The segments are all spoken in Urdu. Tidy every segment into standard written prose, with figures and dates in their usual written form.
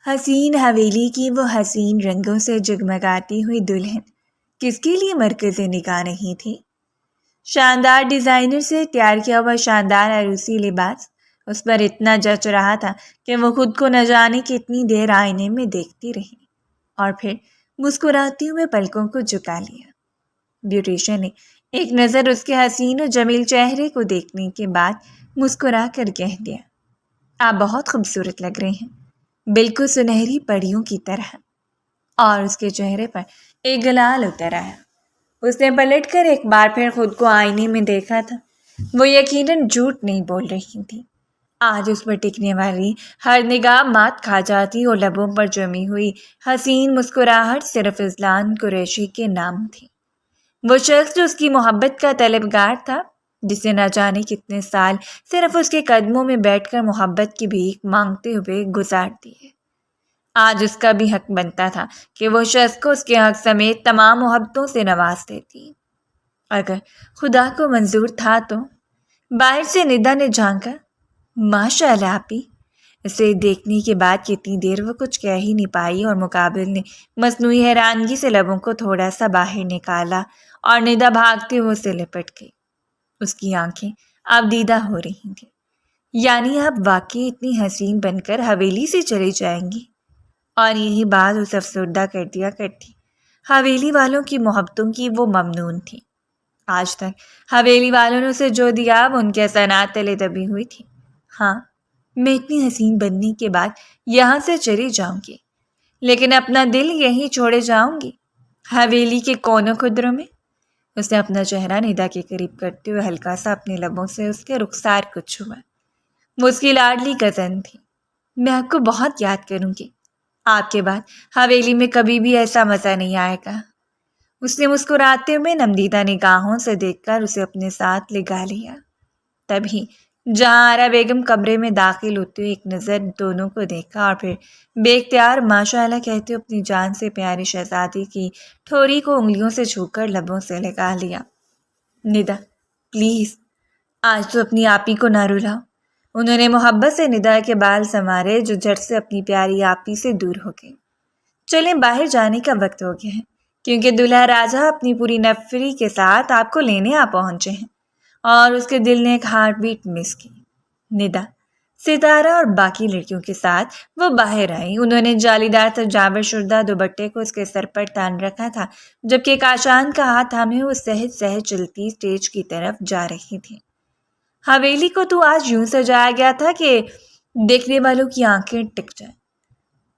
حسین حویلی کی وہ حسین رنگوں سے جگمگاتی ہوئی دلہن کس کے لیے مرکز نگاہ نہیں تھی؟ شاندار ڈیزائنر سے تیار کیا ہوا شاندار عروسی لباس اس پر اتنا جچ رہا تھا کہ وہ خود کو نہ جانے کتنی دیر آئینے میں دیکھتی رہی اور پھر مسکراتی ہوئے پلکوں کو جھکا لیا۔ بیوٹیشن نے ایک نظر اس کے حسین و جمیل چہرے کو دیکھنے کے بعد مسکرا کر کہہ دیا، آپ بہت خوبصورت لگ رہے ہیں، بالکل سنہری پریوں کی طرح۔ اور اس کے چہرے پر ایک گلال اتر آیا۔ اس نے پلٹ کر ایک بار پھر خود کو آئینے میں دیکھا تھا۔ وہ یقیناً جھوٹ نہیں بول رہی تھی۔ آج اس پر ٹکنے والی ہر نگاہ مات کھا جاتی اور لبوں پر جمی ہوئی حسین مسکراہٹ صرف اذلان قریشی کے نام تھی۔ وہ شخص جو اس کی محبت کا طلبگار تھا، جسے نہ جانے کتنے سال صرف اس کے قدموں میں بیٹھ کر محبت کی بھیک مانگتے ہوئے گزار دیے۔ آج اس کا بھی حق بنتا تھا کہ وہ شخص کو اس کے حق سمیت تمام محبتوں سے نواز دیتی۔ اگر خدا کو منظور تھا تو۔ باہر سے ندا نے جھانکا، ماشاء اللہ آپی۔ اسے دیکھنے کے بعد کتنی دیر وہ کچھ کہہ ہی نہیں پائی اور مقابل نے مصنوعی حیرانگی سے لبوں کو تھوڑا سا باہر نکالا اور ندا بھاگتے ہوئے اسے لپٹ گئی۔ اس کی آنکھیں اب دیدہ ہو رہی تھیں۔ یعنی اب واقعی اتنی حسین بن کر حویلی سے چلی جائیں گی؟ اور یہی بات اسے افسردہ کر دیا کرتی۔ حویلی والوں کی محبتوں کی وہ ممنون تھی۔ آج تک حویلی والوں نے اسے جو دیا وہ ان کے احسانات تلے دبی ہوئی تھی۔ ہاں، میں اتنی حسین بننے کے بعد یہاں سے چلی جاؤں گی، لیکن اپنا دل یہیں چھوڑے جاؤں گی، حویلی کے کونوں خدروں میں۔ اس نے اپنا چہرہ ندا کے قریب کرتے ہوئے ہلکا سا اپنے لبوں سے اس کے رخسار کو چھوا۔ وہ اس کی لاڈلی کزن تھی۔ میں آپ کو بہت یاد کروں گی۔ آپ کے بعد حویلی میں کبھی بھی ایسا مزہ نہیں آئے گا۔ اس نے مسکراتے ہوئے نمدیدہ نگاہوں سے دیکھ کر اسے اپنے ساتھ لگا لیا۔ تبھی جہاں آرا بیگم کمرے میں داخل ہوتے ہوئے ایک نظر دونوں کو دیکھا اور پھر بے اختیار ماشاء اللہ کہتے ہوئے اپنی جان سے پیاری شہزادی کی ٹھوری کو انگلیوں سے چھو کر لبوں سے لگا لیا۔ ندا پلیز آج تو اپنی آپی کو نہ رلاؤ۔ انہوں نے محبت سے ندا کے بال سنوارے جو جھٹ سے اپنی پیاری آپی سے دور ہو گئی۔ چلیں باہر جانے کا وقت ہو گیا ہے، کیونکہ دلہا راجہ اپنی پوری نفری کے ساتھ آپ کو لینے آ پہنچے ہیں۔ اور اس کے دل نے ایک ہارٹ بیٹ مس کی۔ ندا، ستارہ اور باقی لڑکیوں کے ساتھ وہ باہر آئی۔ انہوں نے جالی دار سجاوٹ شدہ دوپٹے کو اس کے سر پر تان رکھا تھا، جبکہ کاشان کا ہاتھ تھامے وہ سہج سہج چلتی اسٹیج کی طرف جا رہی تھی۔ حویلی کو تو آج یوں سجایا گیا تھا کہ دیکھنے والوں کی آنکھیں ٹک جائیں۔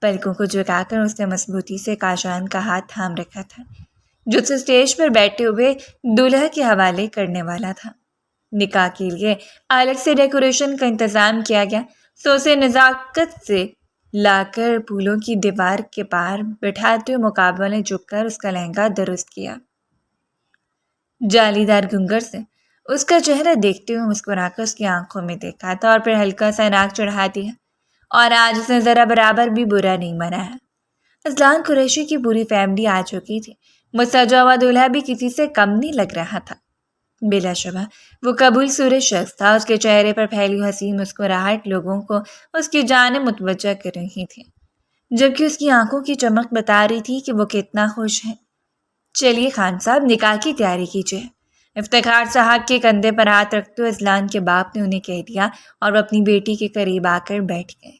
پلکوں کو جھکا کر اس نے مضبوطی سے کاشان کا ہاتھ تھام رکھا تھا، جو اسے اسٹیج پر بیٹھے ہوئے دولہا کے حوالے کرنے والا تھا۔ نکاح کے لیے الگ سے ڈیکوریشن کا انتظام کیا گیا، تو اسے نزاکت سے لا کر پھولوں کی دیوار کے پار بٹھاتے ہوئے مقابل نے جھک کر اس کا لہنگا درست کیا۔ جالی دار گھنگھر سے اس کا چہرہ دیکھتے ہوئے مسکرا کر اس کی آنکھوں میں دیکھا تھا اور پھر ہلکا سا ناک چڑھا دیا، اور آج اس نے ذرا برابر بھی برا نہیں منایا۔ اذلان قریشی کی پوری فیملی آ چکی تھی۔ وہ سجا ہوا دولہا بھی کسی سے کم نہیں لگ رہا تھا۔ بلا شبہ وہ قبول صورت شخص تھا۔ اس کے چہرے پر پھیلی حسین مسکراہٹ لوگوں کو اس کی جانب متوجہ کر رہی تھی، جبکہ اس کی آنکھوں کی چمک بتا رہی تھی کہ وہ کتنا خوش ہے۔ چلیے خان صاحب، نکاح کی تیاری کیجیے۔ افتخار صاحب کے کندھے پر ہاتھ رکھتے ہوئے اذلان کے باپ نے انہیں کہہ دیا اور وہ اپنی بیٹی کے قریب آ کر بیٹھ گئے۔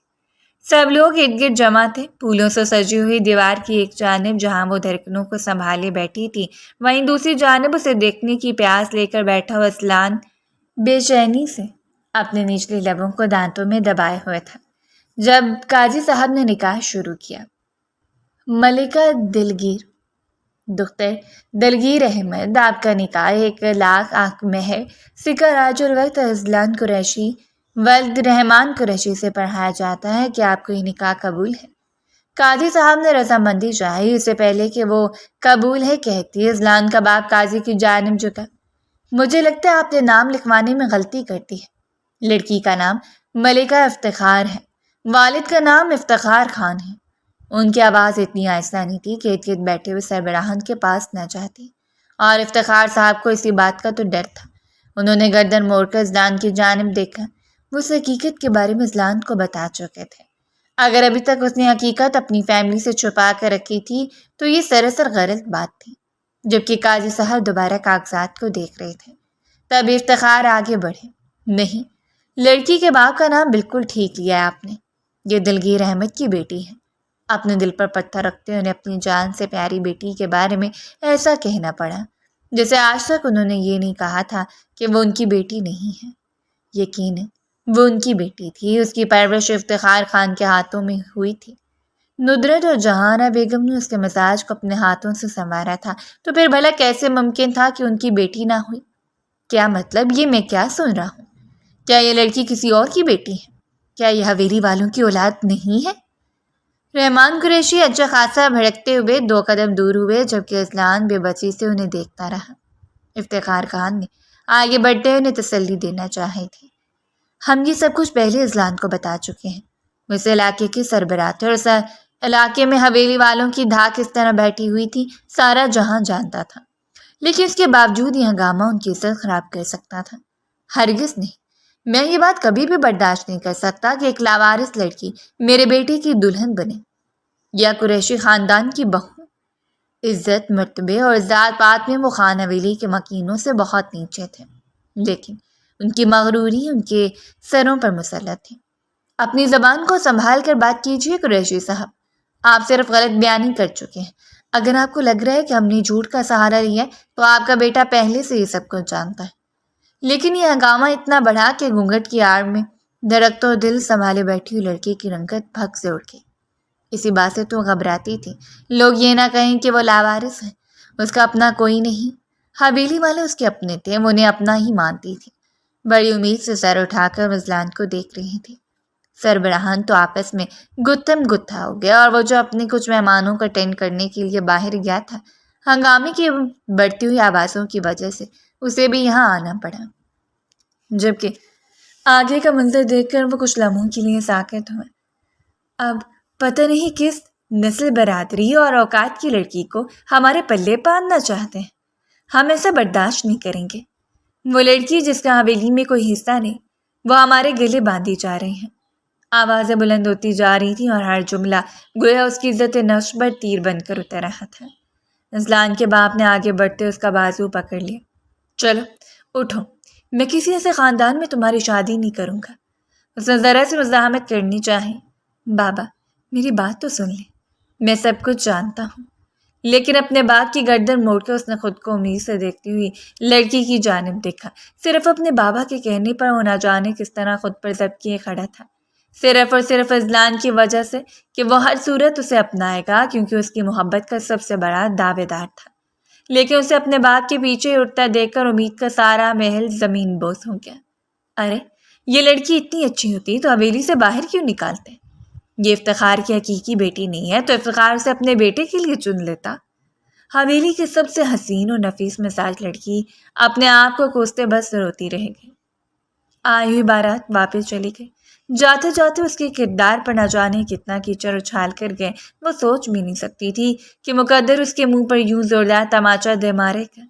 سب لوگ ارد گرد جمع تھے۔ پھولوں سے سجی ہوئی دیوار کی ایک جانب جہاں وہ دھڑکنوں کو سنبھالے بیٹھی تھی، وہیں دوسری جانب اسے دیکھنے کی پیاس لے کر بیٹھا ہوا اذلان بے چینی سے اپنے نچلے لبوں کو دانتوں میں دبائے ہوئے تھا۔ جب قاضی صاحب نے نکاح شروع کیا، ملکہ دلگیر، دختر دلگیر احمد، آپ کا نکاح 1,00,000 مہر سکہ راج الوقت اذلان قریشی ولد رحمان قریشی سے پڑھایا جاتا ہے کہ آپ کو یہ نکاح قبول ہے۔ قاضی صاحب نے رضامندی چاہی۔ اس سے پہلے کہ وہ قبول ہے کہتی، اذلان کا باپ قاضی کی جانب جھکا۔ مجھے لگتا ہے آپ نے نام لکھوانے میں غلطی کر دی ہے۔ لڑکی کا نام ملکہ افتخار ہے، والد کا نام افتخار خان ہے۔ ان کی آواز اتنی آہستہ نہیں تھی کہ ارد گرد بیٹھے ہوئے سربراہان کے پاس نہ جاتی، اور افتخار صاحب کو اسی بات کا تو ڈر تھا۔ انہوں نے گردن موڑ کر اذلان کی جانب دیکھا۔ وہ اس حقیقت کے بارے میں اذلان کو بتا چکے تھے۔ اگر ابھی تک اس نے حقیقت اپنی فیملی سے چھپا کر رکھی تھی تو یہ سراسر غلط بات تھی۔ جبکہ قاضی صاحب دوبارہ کاغذات کو دیکھ رہے تھے، تب افتخار آگے بڑھے۔ نہیں، لڑکی کے باپ کا نام بالکل ٹھیک لیا ہے آپ نے، یہ دلگیر احمد کی بیٹی ہے۔ اپنے دل پر پتھر رکھتے انہیں اپنی جان سے پیاری بیٹی کے بارے میں ایسا کہنا پڑا جیسے آج تک انہوں نے یہ نہیں کہا تھا کہ وہ ان کی بیٹی نہیں ہے۔ یقیناً وہ ان کی بیٹی تھی، اس کی پرورش افتخار خان کے ہاتھوں میں ہوئی تھی۔ ندرت اور جہانہ بیگم نے اس کے مزاج کو اپنے ہاتھوں سے سنوارا تھا، تو پھر بھلا کیسے ممکن تھا کہ ان کی بیٹی نہ ہوئی؟ کیا مطلب؟ یہ میں کیا سن رہا ہوں؟ کیا یہ لڑکی کسی اور کی بیٹی ہے؟ کیا یہ حویلی والوں کی اولاد نہیں ہے؟ رحمان قریشی اچھا خاصا بھڑکتے ہوئے 2 قدم دور ہوئے، جبکہ اذلان بے بسی سے انہیں دیکھتا رہا۔ افتخار خان نے آگے بڑھتے ہوئے انہیں تسلی دینا چاہے تھے۔ ہم یہ سب کچھ پہلے اذلان کو بتا چکے ہیں، وہ اس علاقے کے سربراہ تھے، اور اس علاقے میں حویلی والوں کی دھاک کس طرح بیٹھی ہوئی تھی سارا جہاں جانتا تھا، لیکن اس کے باوجود یہ ہنگامہ ان کی عزت خراب کر سکتا تھا؟ ہرگز نہیں، میں یہ بات کبھی بھی برداشت نہیں کر سکتا کہ ایک لاوارث لڑکی میرے بیٹے کی دلہن بنے، یا قریشی خاندان کی بہو۔ عزت، مرتبے اور ذات پات میں وہ خان حویلی کے مکینوں سے بہت نیچے تھے، لیکن ان کی مغروری ان کے سروں پر مسلط تھی۔ اپنی زبان کو سنبھال کر بات کیجیے قریشی صاحب، آپ صرف غلط بیانی کر چکے ہیں۔ اگر آپ کو لگ رہا ہے کہ ہم نے جھوٹ کا سہارا لیا ہے تو آپ کا بیٹا پہلے سے یہ سب کچھ جانتا ہے، لیکن یہ ہنگامہ اتنا بڑھا کہ گھونگھٹ کی آڑ میں دھڑکتوں دل سنبھالے بیٹھی ہوئی لڑکی کی رنگت بھگ سے اڑ گئی۔ اسی بات سے تو گھبراتی تھی، لوگ یہ نہ کہیں کہ وہ لاوارث ہے، اس کا اپنا کوئی نہیں۔ حویلی والے اس کے اپنے تھے، وہ انہیں اپنا ہی مانتی تھی۔ بڑی امید سے سر اٹھا کر اذلان کو دیکھ رہی تھی۔ سربراہان تو آپس میں گتھم گتھا ہو گیا، اور وہ جو اپنے کچھ مہمانوں کو اٹینڈ کرنے کے لیے باہر گیا تھا، ہنگامے کی بڑھتی ہوئی آوازوں کی وجہ سے اسے بھی یہاں آنا پڑا۔ جبکہ آگے کا منظر دیکھ کر وہ کچھ لمحوں کے لیے ساکت ہوئے۔ اب پتہ نہیں کس نسل، برادری اور اوقات کی لڑکی کو ہمارے پلے باندھنا چاہتے ہیں، ہم ایسا برداشت نہیں کریں گے۔ وہ لڑکی جس کا حویلی میں کوئی حصہ نہیں، وہ ہمارے گلے باندھی جا رہی ہیں۔ آوازیں بلند ہوتی جا رہی تھیں اور ہر جملہ گویا اس کی عزت نفس پر تیر بن کر اتر رہا تھا۔ اذلان کے باپ نے آگے بڑھتے اس کا بازو پکڑ لیا۔ چلو اٹھو، میں کسی ایسے خاندان میں تمہاری شادی نہیں کروں گا۔ اس نے ذرا سی مزاحمت کرنی چاہی۔ بابا میری بات تو سن لیں، میں سب کچھ جانتا ہوں۔ لیکن اپنے باپ کی گردن موڑ کے اس نے خود کو امید سے دیکھتی ہوئی لڑکی کی جانب دیکھا۔ صرف اپنے بابا کے کہنے پر وہ نہ جانے کس طرح خود پر ضبط کیے کھڑا تھا، صرف اور صرف اذلان کی وجہ سے کہ وہ ہر صورت اسے اپنائے گا، کیونکہ اس کی محبت کا سب سے بڑا دعوے دار تھا۔ لیکن اسے اپنے باپ کے پیچھے اٹھتا دیکھ کر امید کا سارا محل زمین بوس ہو گیا۔ ارے یہ لڑکی اتنی اچھی ہوتی تو حویلی سے باہر کیوں نکالتے؟ یہ افتخار کی حقیقی بیٹی نہیں ہے تو افتخار سے اپنے بیٹے کے لیے چن لیتا۔ حویلی کی سب سے حسین اور نفیس مزاج لڑکی اپنے آپ کو کوستے بس روتی رہ گئی۔ آئی ہوئی بارات واپس چلی گئی۔ جاتے جاتے اس کے کردار پر نہ جانے کتنا کیچڑ اچھال کر گئے، وہ سوچ بھی نہیں سکتی تھی کہ مقدر اس کے منہ پر یوں زوردار تماچا دے مارے گا۔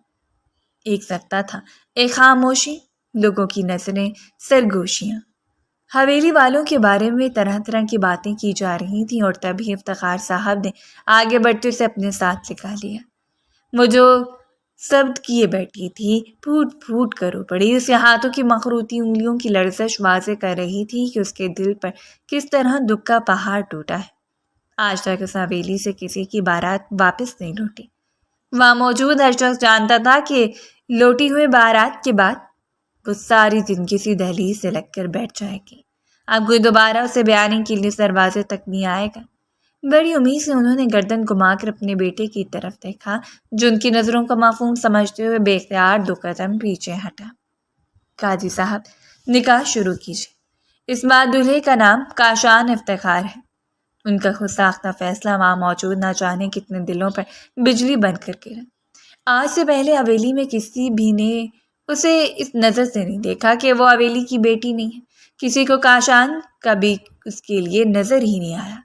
ایک سکتہ تھا، ایک خاموشی، لوگوں کی نظریں، سرگوشیاں۔ حویلی والوں کے بارے میں طرح طرح کی باتیں کی جا رہی تھیں، اور تبھی افتخار صاحب نے آگے بڑھتے اسے اپنے ساتھ لکھا لیا۔ وہ جو سبد کیے بیٹھی تھی پھوٹ پھوٹ کر پڑی، اس کے ہاتھوں کی مخروطی انگلیوں کی لرزش واضح کر رہی تھی کہ اس کے دل پر کس طرح دکھ کا پہاڑ ٹوٹا ہے۔ آج تک اس حویلی سے کسی کی بارات واپس نہیں لوٹی۔ وہاں موجود ہر شخص جانتا تھا کہ لوٹی ہوئے بارات کے بعد وہ ساری دن کسی دہلیز سے لگ کر بیٹھ جائے گی۔ اب کوئی دوبارہ اسے بیانی کے لیے دروازے تک نہیں آئے گا۔ بڑی امید سے انہوں نے گردن گھما کر اپنے بیٹے کی طرف دیکھا، جو ان کی نظروں کا مفہوم سمجھتے ہوئے بے اختیار 2 قدم پیچھے ہٹا۔ قاضی صاحب نکاح شروع کیجیے۔ اس بار دلہے کا نام کاشان افتخار ہے۔ ان کا خود ساختہ فیصلہ وہاں موجود نہ جانے کتنے دلوں پر بجلی بن کر گرا۔ آج سے پہلے حویلی میں کسی بھی نے اسے اس نظر سے نہیں دیکھا کہ وہ حویلی کی بیٹی نہیں ہے۔ کسی کو کاشان کبھی اس کے لیے نظر ہی نہیں آیا۔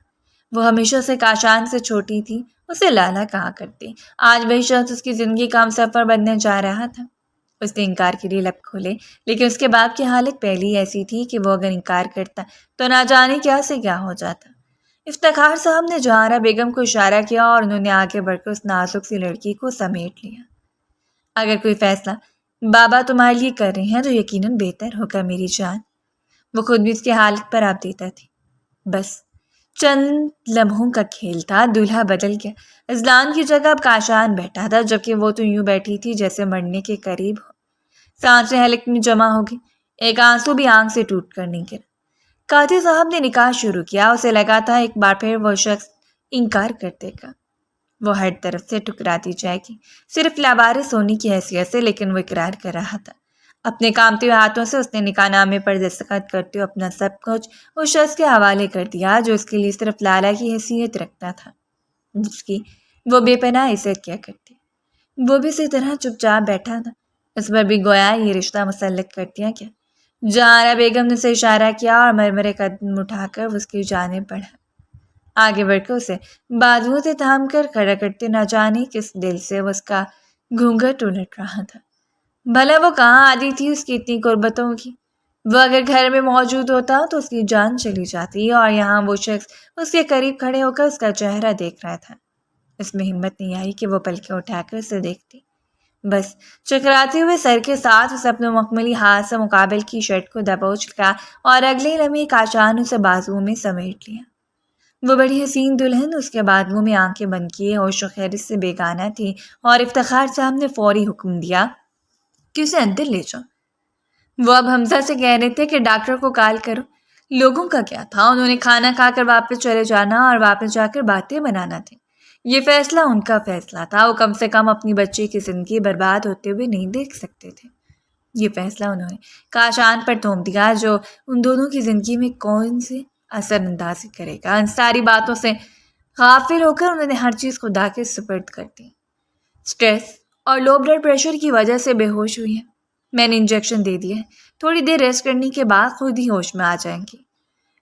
وہ ہمیشہ سے کاشان سے چھوٹی تھی، اسے لالا کہا کرتی۔ آج وہی شخص اس کی زندگی کا ہمسفر بننے جا رہا تھا۔ اس نے انکار کے لیے لب کھولے، لیکن اس کے باپ کی حالت پہلی ایسی تھی کہ وہ اگر انکار کرتا تو نہ جانے کیا سے کیا ہو جاتا۔ افتخار صاحب نے جہارا بیگم کو اشارہ کیا اور انہوں نے آگے بڑھ کر اس نازک سی لڑکی کو سمیٹ لیا۔ اگر کوئی فیصلہ بابا تمہارے لیے کر رہے ہیں تو یقیناً بہتر ہوگا میری جان۔ وہ خود بھی اس کی حالت پر آپ دیتا تھی۔ بس چند لمحوں کا کھیل تھا، دولہا بدل گیا۔ اذلان کی جگہ اب کاشان بیٹھا تھا، جبکہ وہ تو یوں بیٹھی تھی جیسے مرنے کے قریب ہو۔ سانسیں حلق میں جمع ہو گئی، ایک آنسو بھی آنکھ سے ٹوٹ کر نہیں گرا۔ قاضی صاحب نے نکاح شروع کیا، اسے لگا تھا ایک بار پھر وہ شخص انکار کر دے گا، وہ ہر طرف سے ٹکرا دی جائے گی، صرف لاوارث ہونے کی حیثیت سے، لیکن وہ اقرار کر رہا تھا۔ اپنے کامتے ہوئے ہاتھوں سے اس نے نکاح نامے پر دستخط کرتے ہوئے اپنا سب کچھ اس شخص کے حوالے کر دیا جو اس کے لیے صرف لالا کی حیثیت رکھتا تھا، جس کی وہ بے پناہ عزت کیا کرتے۔ وہ بھی اسی طرح چپ چاپ بیٹھا تھا، اس پر بھی گویا یہ رشتہ مسلط کر دیا گیا۔ جہارا بیگم نے اسے اشارہ کیا اور مرمرے قدم اٹھا کر اس کی جانب بڑھا۔ آگے بڑھ کر اسے بازوؤں سے تھام کر کھڑا کرتے نہ جانے کس دل سے وہ اس کا گھونگھٹ الٹ رہا تھا۔ بھلا وہ کہاں عادی تھی اس کی اتنی قربتوں کی؟ وہ اگر گھر میں موجود ہوتا تو اس کی جان چلی جاتی، اور یہاں وہ شخص اس کے قریب کھڑے ہو کر اس کا چہرہ دیکھ رہا تھا۔ اس میں ہمت نہیں آئی کہ وہ پلکیں اٹھا کر اسے دیکھتی، بس چکراتے ہوئے سر کے ساتھ اسے اپنے مخملی ہاتھ سے مقابل کی شرٹ کو دبوچ لیا اور اگلے لمحے کاشان اسے بازوؤں میں سمیٹ لیا۔ وہ بڑی حسین دلہن اس کے بازوؤں میں آنکھیں بند کیے ہوش و خیرت سے بیگانہ تھی، اور افتخار صاحب نے فوری حکم دیا کہ اسے اندر لے جاؤ۔ وہ اب حمزہ سے کہہ رہے تھے کہ ڈاکٹر کو کال کرو۔ لوگوں کا کیا تھا، انہوں نے کھانا کھا کر واپس چلے جانا اور واپس جا کر باتیں بنانا تھی۔ یہ فیصلہ ان کا فیصلہ تھا، وہ کم سے کم اپنی بچی کی زندگی برباد ہوتے ہوئے نہیں دیکھ سکتے تھے۔ یہ فیصلہ انہوں نے کاشان پر تھوپ دیا جو ان دونوں کی زندگی میں کون سے اثر اندازی کرے گا۔ ان ساری باتوں سے غافل ہو کر انہوں نے ہر چیز خدا کے سپرد کر دی۔ سٹریس اور لو بلڈ پریشر کی وجہ سے بے ہوش ہوئی ہے، میں نے انجیکشن دے دیا ہے، تھوڑی دیر ریسٹ کرنے کے بعد خود ہی ہوش میں آ جائیں گی۔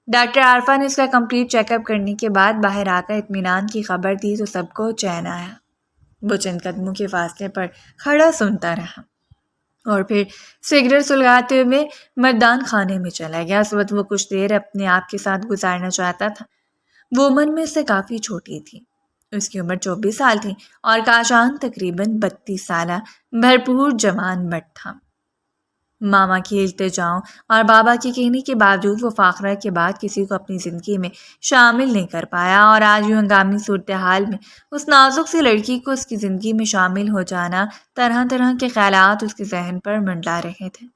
ڈاکٹر عارفہ نے اس کا کمپلیٹ چیک اپ کرنے کے بعد باہر آ کر اطمینان کی خبر دی تو سب کو چین آیا۔ وہ چند قدموں کے فاصلے پر کھڑا سنتا رہا اور پھر سگریٹ سلگاتے ہوئے مردان خانے میں چلا گیا۔ اس وقت وہ کچھ دیر اپنے آپ کے ساتھ گزارنا چاہتا تھا۔ وہ عمر میں اس سے کافی چھوٹی تھی، اس کی عمر 24 سال تھی اور کاشان تقریباً 32 سالہ بھرپور جوان مرد تھا۔ ماما کی التجاؤں اور بابا کے کہنے کے باوجود وہ فاخرہ کے بعد کسی کو اپنی زندگی میں شامل نہیں کر پایا، اور آج یوں ہنگامی صورتحال میں اس نازک سی لڑکی کو اس کی زندگی میں شامل ہو جانا، طرح طرح کے خیالات اس کے ذہن پر منڈلا رہے تھے۔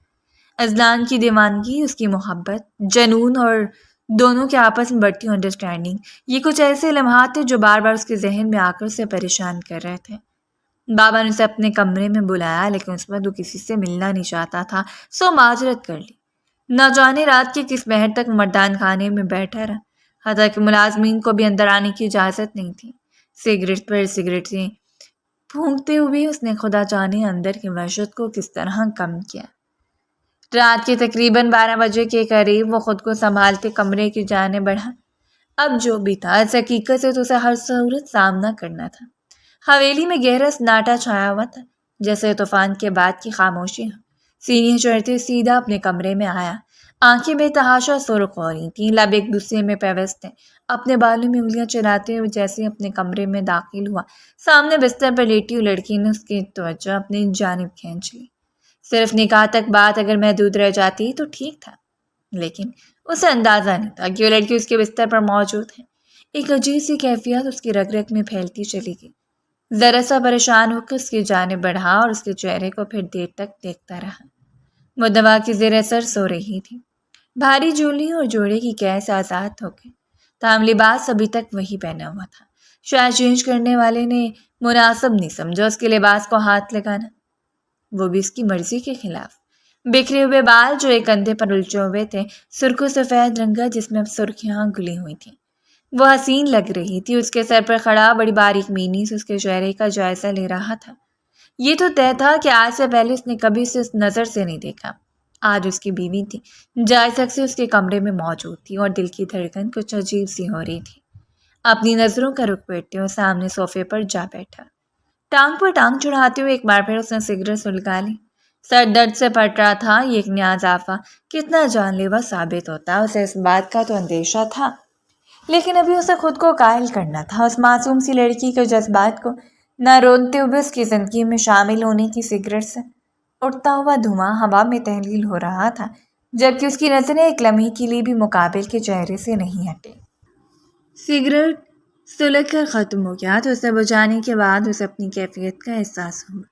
اذلان کی دیوانگی، اس کی محبت، جنون اور دونوں کے آپس میں بڑھتی انڈرسٹینڈنگ، یہ کچھ ایسے لمحات تھے جو بار بار اس کے ذہن میں آ کر اسے پریشان کر رہے تھے۔ بابا نے اسے اپنے کمرے میں بلایا، لیکن اس وقت وہ کسی سے ملنا نہیں چاہتا تھا، سو معذرت کر لی۔ نہ جانے رات کے کس پہر تک مردان خانے میں بیٹھا رہا، حتیٰ کہ ملازمین کو بھی اندر آنے کی اجازت نہیں تھی۔ سگریٹ پر سگریٹیں پھونکتے ہوئے اس نے خدا جانے اندر کی وحشت کو کس طرح کم کیا۔ رات کے تقریباً 12 بجے کے قریب وہ خود کو سنبھالتے کمرے کی جانب بڑھا۔ اب جو بھی تھا، اس حقیقت سے تو اسے ہر صورت سامنا کرنا تھا۔ حویلی میں گہرا سناٹا چھایا ہوا تھا، جیسے طوفان کے بعد کی خاموشی ہو۔ سینیاں چڑھتے سیدھا اپنے کمرے میں آیا، آنکھیں بے تحاشا سرخ ہو رہی تھیں، لب ایک دوسرے میں پیوست تھے۔ اپنے بالوں میں انگلیاں چلاتے ہوئے جیسے اپنے کمرے میں داخل ہوا، سامنے بستر پر لیٹی ہوئی لڑکی نے اس کی توجہ اپنی جانب کھینچ لی۔ صرف نکاح تک بات اگر محدود رہ جاتی تو ٹھیک تھا، لیکن اسے اندازہ نہیں تھا کہ وہ لڑکی اس کے بستر پر موجود ہے۔ ایک عجیب سی کیفیت اس کی رگ رگ میں پھیلتی چلی گئی۔ ذرا سا پریشان ہو کر اس کی جانب بڑھا اور اس کے چہرے کو پھر دیر تک دیکھتا رہا۔ وہ دوا کی زیر اثر سو رہی تھی، بھاری جولی اور جوڑے کی قید سے آزاد ہو گئی، تاہم لباس ابھی تک وہی پہنا ہوا تھا۔ شاید چینج کرنے والے نے مناسب نہیں سمجھا اس کے لباس کو ہاتھ لگانا، وہ بھی اس کی مرضی کے خلاف۔ بکھرے ہوئے بال جو ایک کندھے پر الجھے ہوئے تھے، سرخ و سفید رنگا جس میں اب سرخیاں گلی ہوئی تھیں، وہ حسین لگ رہی تھی۔ اس کے سر پر کھڑا بڑی باریک مینی سے اس کے چہرے کا جائزہ لے رہا تھا۔ یہ تو طے تھا کہ آج سے پہلے اس نے کبھی اسے اس نظر سے نہیں دیکھا۔ آج اس کی بیوی تھی، جائز حق سے اس کے کمرے میں موجود تھی، اور دل کی دھڑکن کچھ عجیب سی ہو رہی تھی۔ اپنی نظروں کا رخ پھیرتے ہوئے سامنے صوفے پر جا بیٹھا، ٹانگ پر ٹانگ چڑھاتے ہوئے ایک بار پھر اس نے سگریٹ سلگا لی۔ سر درد سے پھٹ رہا تھا، یہ ایک نیا اضافہ کتنا جان لیوا ثابت ہوتا، اسے اس بات کا تو اندیشہ تھا لیکن ابھی اسے خود کو قائل کرنا تھا، اس معصوم سی لڑکی کے جذبات کو نہ رونتے ہوئے اس کی زندگی میں شامل ہونے کی سگریٹ سے اٹھتا ہوا دھواں ہوا میں تحلیل ہو رہا تھا، جبکہ اس کی نظریں ایک لمحے کے لیے بھی مقابل کے چہرے سے نہیں ہٹے۔ سگریٹ سلگ کر ختم ہو گیا تو اسے بجھانے کے بعد اسے اپنی کیفیت کا احساس ہوا۔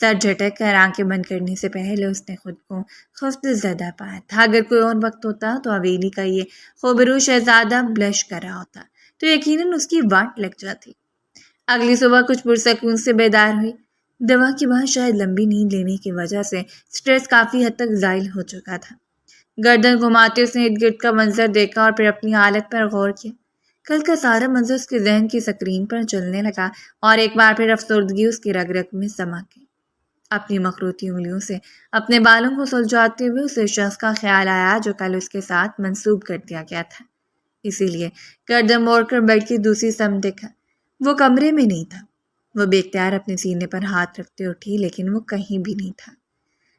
سر جھٹک کر آنکھیں بند کرنے سے پہلے اس نے خود کو خفت زدہ پایا تھا۔ اگر کوئی اور وقت ہوتا تو حویلی کا یہ خوبرو شہزادہ بلش کر رہا ہوتا تو یقیناً اس کی واٹ لگ جاتی۔ اگلی صبح کچھ پرسکون سے بیدار ہوئی۔ دوا کے بعد شاید لمبی نیند لینے کی وجہ سے سٹریس کافی حد تک زائل ہو چکا تھا۔ گردن گھماتے اس نے ارد گرد کا منظر دیکھا اور پھر اپنی حالت پر غور کیا۔ کل کا سارا منظر اس کے ذہن کی سکرین پر چلنے لگا اور ایک بار پھر افسردگی اس کی رگ رگ میں سما گئی۔ اپنی مخروطی انگلیوں سے اپنے بالوں کو سلجھاتے ہوئے اسے شخص کا خیال آیا جو کل اس کے ساتھ منسوب کر دیا گیا تھا، اسی لیے گردن موڑ کر بیڈ کی دوسری سمت دیکھا۔ وہ کمرے میں نہیں تھا۔ وہ بے اختیار اپنے سینے پر ہاتھ رکھتے اٹھی، لیکن وہ کہیں بھی نہیں تھا۔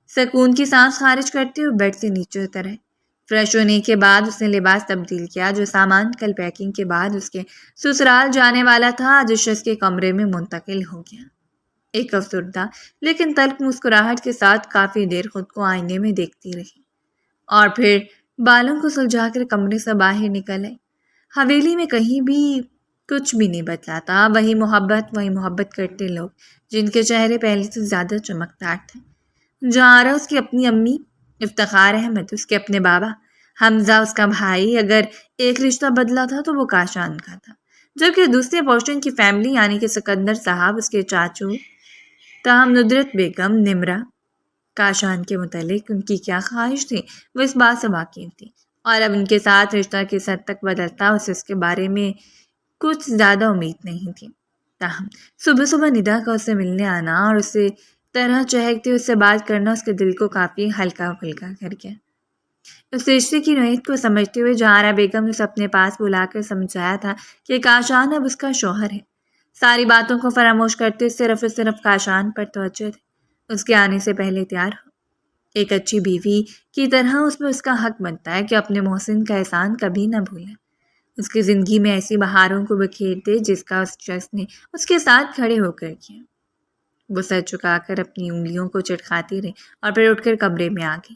سکون کی سانس خارج کرتے ہوئے بیڈ سے نیچے اتر آئی۔ فریش ہونے کے بعد اس نے لباس تبدیل کیا۔ جو سامان کل پیکنگ کے بعد اس کے سسرال جانے والا تھا آج اس شخص کے کمرے میں منتقل ہو گیا۔ ایک افسردہ لیکن تلخ مسکراہٹ کے ساتھ کافی دیر خود کو آئینے میں دیکھتی رہی اور پھر بالوں کو سلجھا کر کمرے سے باہر نکل آئی۔ حویلی میں کہیں بھی کچھ بھی نہیں بدلا تھا، وہی محبت کرتے لوگ جن کے چہرے پہلے سے زیادہ چمکدار تھے۔ جہارا اس کی اپنی امی، افتخار احمد اس کے اپنے بابا، حمزہ اس کا بھائی۔ اگر ایک رشتہ بدلا تھا تو وہ کاشان کا تھا، جبکہ دوسرے پورشن کی فیملی یعنی کہ سکندر صاحب، اس کے چاچو، تاہم ندرت بیگم، نمرہ، کاشان کے متعلق ان کی کیا خواہش تھی وہ اس بات سے واقف تھی، اور اب ان کے ساتھ رشتہ کس حد تک بدلتا اسے اس کے بارے میں کچھ زیادہ امید نہیں تھی۔ تاہم صبح صبح ندا کا اسے ملنے آنا اور اسے طرح چہکتے اس سے بات کرنا اس کے دل کو کافی ہلکا پھلکا کر گیا۔ اس رشتے کی نوعیت کو سمجھتے ہوئے جہارا بیگم نے اسے اپنے پاس بلا کر سمجھایا تھا کہ کاشان اب اس کا شوہر ہے۔ ساری باتوں کو فراموش کرتے صرف کاشان پر توجہ دے، اس کے آنے سے پہلے تیار ہو۔ ایک اچھی بیوی کی طرح اس میں اس کا حق بنتا ہے کہ اپنے محسن کا احسان کبھی نہ بھولے، اس کی زندگی میں ایسی بہاروں کو بکھیر دے جس کا اس شخص نے اس کے ساتھ کھڑے ہو کر کیا۔ وہ سر چکا کر اپنی انگلیوں کو چٹکھاتی رہی اور پھر اٹھ کر کمرے میں آ گئی۔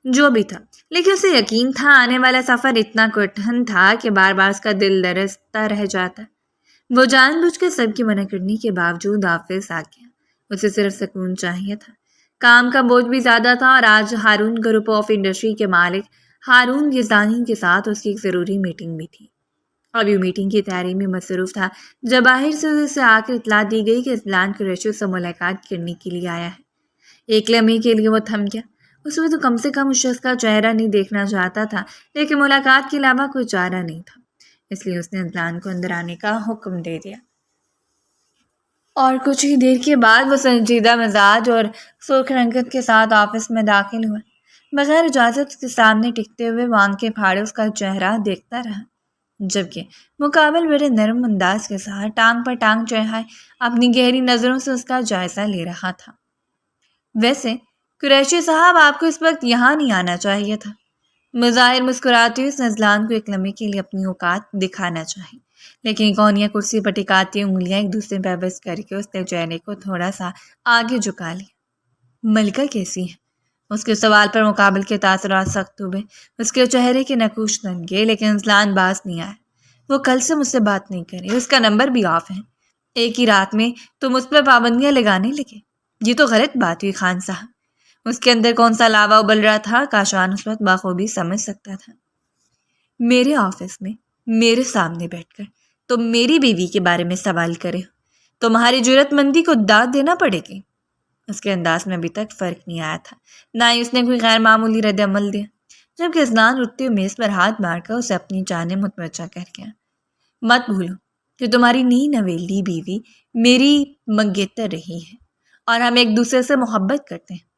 جو بھی تھا، لیکن اسے یقین تھا آنے والا سفر اتنا کٹھن تھا کہ بار بار اس کا دل لرزتا رہ جاتا۔ وہ جان بوجھ کر سب کی منع کرنے کے باوجود آفس آ گیا۔ اسے صرف سکون چاہیے تھا۔ کام کا بوجھ بھی زیادہ تھا اور آج ہارون گروپ آف انڈسٹری کے مالک ہارون یزدانی کے ساتھ اس کی ایک ضروری میٹنگ بھی تھی۔ ابھی میٹنگ کی تیاری میں مصروف تھا جب باہر سے اسے آ کر اطلاع دی گئی کہ اسلان قریشی سے ملاقات کرنے کے لیے آیا ہے۔ ایک لمحے کے لیے وہ تھم گیا۔ اس میں تو کم سے کم اس شخص کا چہرہ نہیں دیکھنا چاہتا تھا، لیکن ملاقات کے علاوہ کوئی چارہ نہیں تھا، اس لیے اس نے اسلان کو اندر آنے کا حکم دے دیا۔ اور کچھ ہی دیر کے بعد وہ سنجیدہ مزاج اور سرخ رنگت کے ساتھ آفس میں داخل ہوا۔ بغیر اجازت اس کے سامنے ٹکتے ہوئے وہ آنکھیں پھاڑے اس کا چہرہ دیکھتا رہا، جبکہ مقابل بڑے نرم انداز کے ساتھ ٹانگ پر ٹانگ چڑھائے اپنی گہری نظروں سے اس کا جائزہ لے رہا تھا۔ ویسے قریشی صاحب، آپ کو اس وقت یہاں نہیں آنا چاہیے تھا۔ مظاہر مسکراتی اس نے اسلان کو ایک لمحے کے لیے اپنی اوقات دکھانا چاہی، لیکن کونیاں کرسی پر ٹکاتی انگلیاں ایک دوسرے پہ بس کر کے اس نے چہرے کو تھوڑا سا آگے جھکا لیا۔ ملکہ کیسی ہے؟ اس کے سوال پر مقابل کے تاثرات سخت ہوئے، اس کے چہرے کے نقوش ننگے، لیکن اسلان باز نہیں آیا۔ وہ کل سے مجھ سے بات نہیں کرے، اس کا نمبر بھی آف ہے۔ ایک ہی رات میں تم اس پہ پابندیاں لگانے لگے، یہ تو غلط بات ہوئی خان صاحب۔ اس کے اندر کون سا لاوا ابل رہا تھا کاشان اس وقت بخوبی سمجھ سکتا تھا۔ میرے آفس میں میرے سامنے بیٹھ کر تم میری بیوی کے بارے میں سوال کرے، تمہاری جرات مندی کو داد دینا پڑے گی۔ اس کے انداز میں ابھی تک فرق نہیں آیا تھا، نہ ہی اس نے کوئی غیر معمولی رد عمل دیا، جبکہ اسلان اٹھتے ہوئے میز پر ہاتھ مار کر اسے اپنی جانب متوجہ کر گیا۔ مت بھولو کہ تمہاری نئی نویلی بیوی میری منگیتر رہی ہے اور ہم ایک دوسرے سے محبت کرتے ہیں۔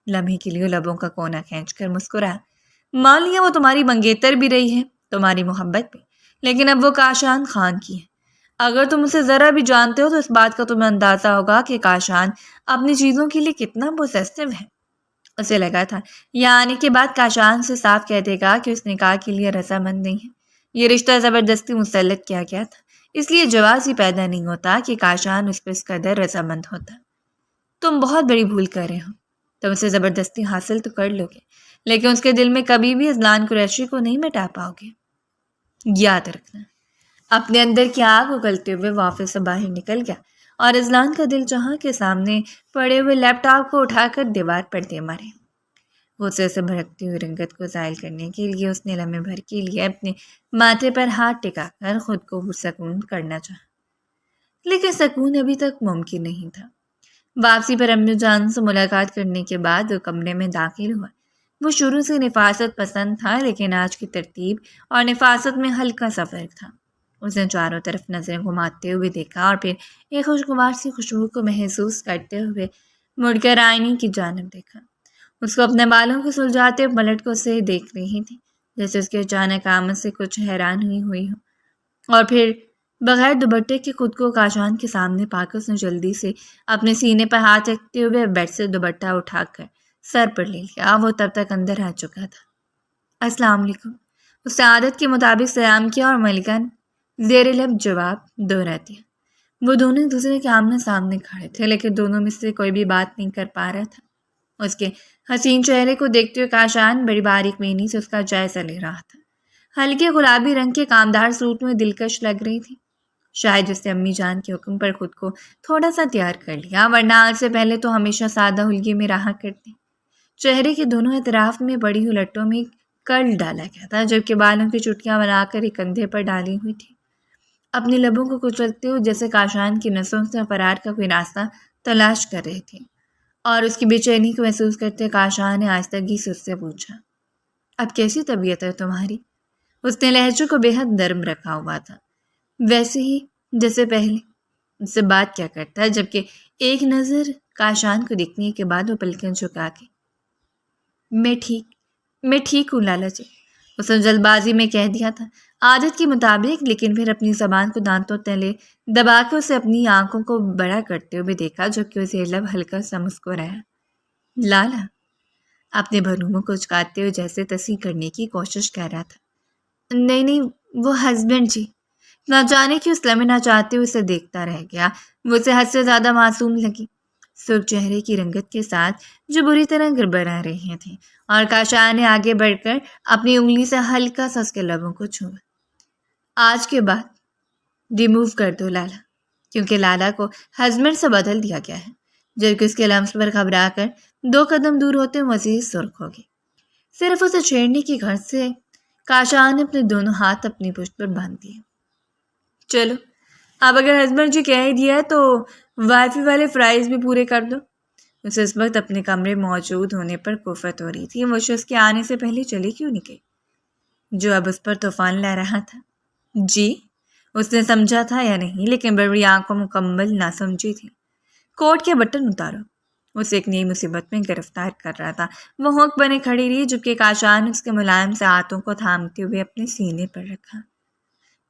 لمحے کے لیے لبوں کا کونا کھینچ کر مسکرایا۔ مان لیا وہ تمہاری منگیتر بھی رہی ہے، تمہاری محبت بھی، لیکن اب وہ کاشان خان کی ہے۔ اگر تم اسے ذرا بھی جانتے ہو تو اس بات کا تمہیں اندازہ ہوگا کہ کاشان اپنی چیزوں کے لیے کتنا پوسیسو ہے۔ اسے لگا تھا یہاں آنے کے بعد کاشان سے صاف کہہ دے گا کہ اس نکاح کے لیے رضامند نہیں ہے، یہ رشتہ زبردستی مسلط کیا گیا تھا، اس لیے جواز ہی پیدا نہیں ہوتا کہ کاشان اس پہ اس قدر رضامند ہوتا۔ تم بہت بڑی بھول کر رہے ہو، تم اسے زبردستی حاصل تو کر لو گے لیکن اس کے دل میں کبھی بھی اذلان قریشی کو نہیں مٹا پاؤ گے۔ یاد رکھنا۔ اپنے اندر کی آگ اگلتے ہوئے وہ آفس سے باہر نکل گیا اور اذلان کا دل جہاں کے سامنے پڑے ہوئے لیپ ٹاپ کو اٹھا کر دیوار پر دے مارے۔ غصے سے بھڑکتی ہوئی رنگت کو زائل کرنے کے لیے اس نے لمحے بھر کے لیے اپنے ماتھے پر ہاتھ ٹکا کر خود کو پرسکون کرنا چاہا، لیکن سکون ابھی تک ممکن نہیں تھا۔ واپسی پر امی جان سے ملاقات کرنے کے بعد وہ کمرے میں داخل ہوا۔ وہ شروع سے نفاست پسند تھا لیکن آج کی ترتیب اور نفاست میں ہلکا سا فرق تھا۔ اس نے چاروں طرف نظریں گھماتے ہوئے دیکھا اور پھر ایک خوشگوار سی خوشبو کو محسوس کرتے ہوئے مڑ کر آئینے کی جانب دیکھا۔ اس کو اپنے بالوں کو سلجھاتے پلٹ کو اسے دیکھ رہی تھی، جیسے اس کے اچانک آمد سے کچھ حیران ہوئی ہو، اور پھر بغیر دوپٹے کے خود کو کاشان کے سامنے پا کر اس نے جلدی سے اپنے سینے پر ہاتھ رکھتے ہوئے بیڈ سے دوپٹہ اٹھا کر سر پر لے لیا۔ وہ تب تک اندر آ چکا تھا۔ السلام علیکم، اس نے عادت کے مطابق سلام کیا اور ملکہ نے زیر لب جواب دوہرا دیا۔ وہ دونوں ایک دوسرے کے آمنے سامنے کھڑے تھے لیکن دونوں میں سے کوئی بھی بات نہیں کر پا رہا تھا۔ اس کے حسین چہرے کو دیکھتے ہوئے کاشان بڑی باریک بینی سے اس کا جائزہ لے رہا تھا۔ ہلکے گلابی رنگ کے کامدار سوٹ میں دلکش لگ رہی تھی۔ شاید اس نے امی جان کے حکم پر خود کو تھوڑا سا تیار کر لیا، ورنہ آج سے پہلے تو ہمیشہ سادہ ہلگی میں رہا کرتی۔ چہرے کے دونوں اطراف میں بڑی ہوئی لٹوں میں کرل ڈالا گیا تھا، جبکہ بالوں کی چٹکیاں بنا کر ایک کندھے پر ڈالی ہوئی تھی۔ اپنے لبوں کو کچلتے ہوئے جیسے کاشان کی نسوں سے فرار کا کوئی راستہ تلاش کر رہی تھی، اور اس کی بے چینی کو محسوس کرتے کاشان نے آہستگی سے اس سے پوچھا، اب کیسی طبیعت ہے تمہاری؟ اس نے لہجے کو بے حد نرم رکھا ہوا تھا، ویسے ہی جیسے پہلے اس سے بات کیا کرتا ہے، جبکہ ایک نظر کاشان کو دیکھنے کے بعد وہ پلکیں جھکا کے میں ٹھیک ہوں لالا جی، اس نے جلد بازی میں کہہ دیا تھا، عادت کے مطابق، لیکن پھر اپنی زبان کو دانتوں تلے دبا کے اسے اپنی آنکھوں کو بڑا کرتے ہوئے دیکھا، جو کہ اسے لب ہلکا سا مسکرایا۔ لالا، اپنے بھروموں کو اچکاتے ہوئے جیسے تصحیح کرنے کی کوشش کر رہا تھا۔ نہیں، وہ ہسبینڈ جی۔ نہ جانے کہ اس لمحے نہ چاہتے ہوئے اسے دیکھتا رہ گیا۔ وہ اسے حد سے زیادہ معصوم لگی، سرخ چہرے کی رنگت کے ساتھ جو بری طرح گڑبڑا رہی تھیں، اور کاشان نے آگے بڑھ کر اپنی انگلی سے ہلکا سا اس کے لبوں کو چھوا۔ آج کے بعد ریموو کر دو لالا، کیونکہ لالا کو ہسبینڈ سے بدل دیا گیا ہے، جبکہ اس کے لمس پر گھبرا کر 2 قدم دور ہوتے مزید سرخ ہو گئی۔ صرف اسے چھیڑنے کی غرض سے کاشان نے اپنے دونوں ہاتھ اپنی پشت پر باندھ دیے۔ چلو اب اگر ہسبینڈ جی کہہ دیا ہے تو وائی فائی والے فرائض بھی پورے کر دو۔ اسے اس وقت اپنے کمرے موجود ہونے پر کفت ہو رہی تھی، وہ اس کے آنے سے پہلے چلی کیوں نہیں گئی، جو اب اس پر طوفان لا رہا تھا۔ جی، اس نے سمجھا تھا یا نہیں، لیکن بڑی آنکھوں مکمل نہ سمجھی تھی۔ کوٹ کے بٹن اتارو، اسے ایک نئی مصیبت میں گرفتار کر رہا تھا۔ وہ ہونک بنے کھڑی رہی، جبکہ کاشان اس کے ملائم سے ہاتھوں کو تھامتے ہوئے اپنے سینے پر رکھا۔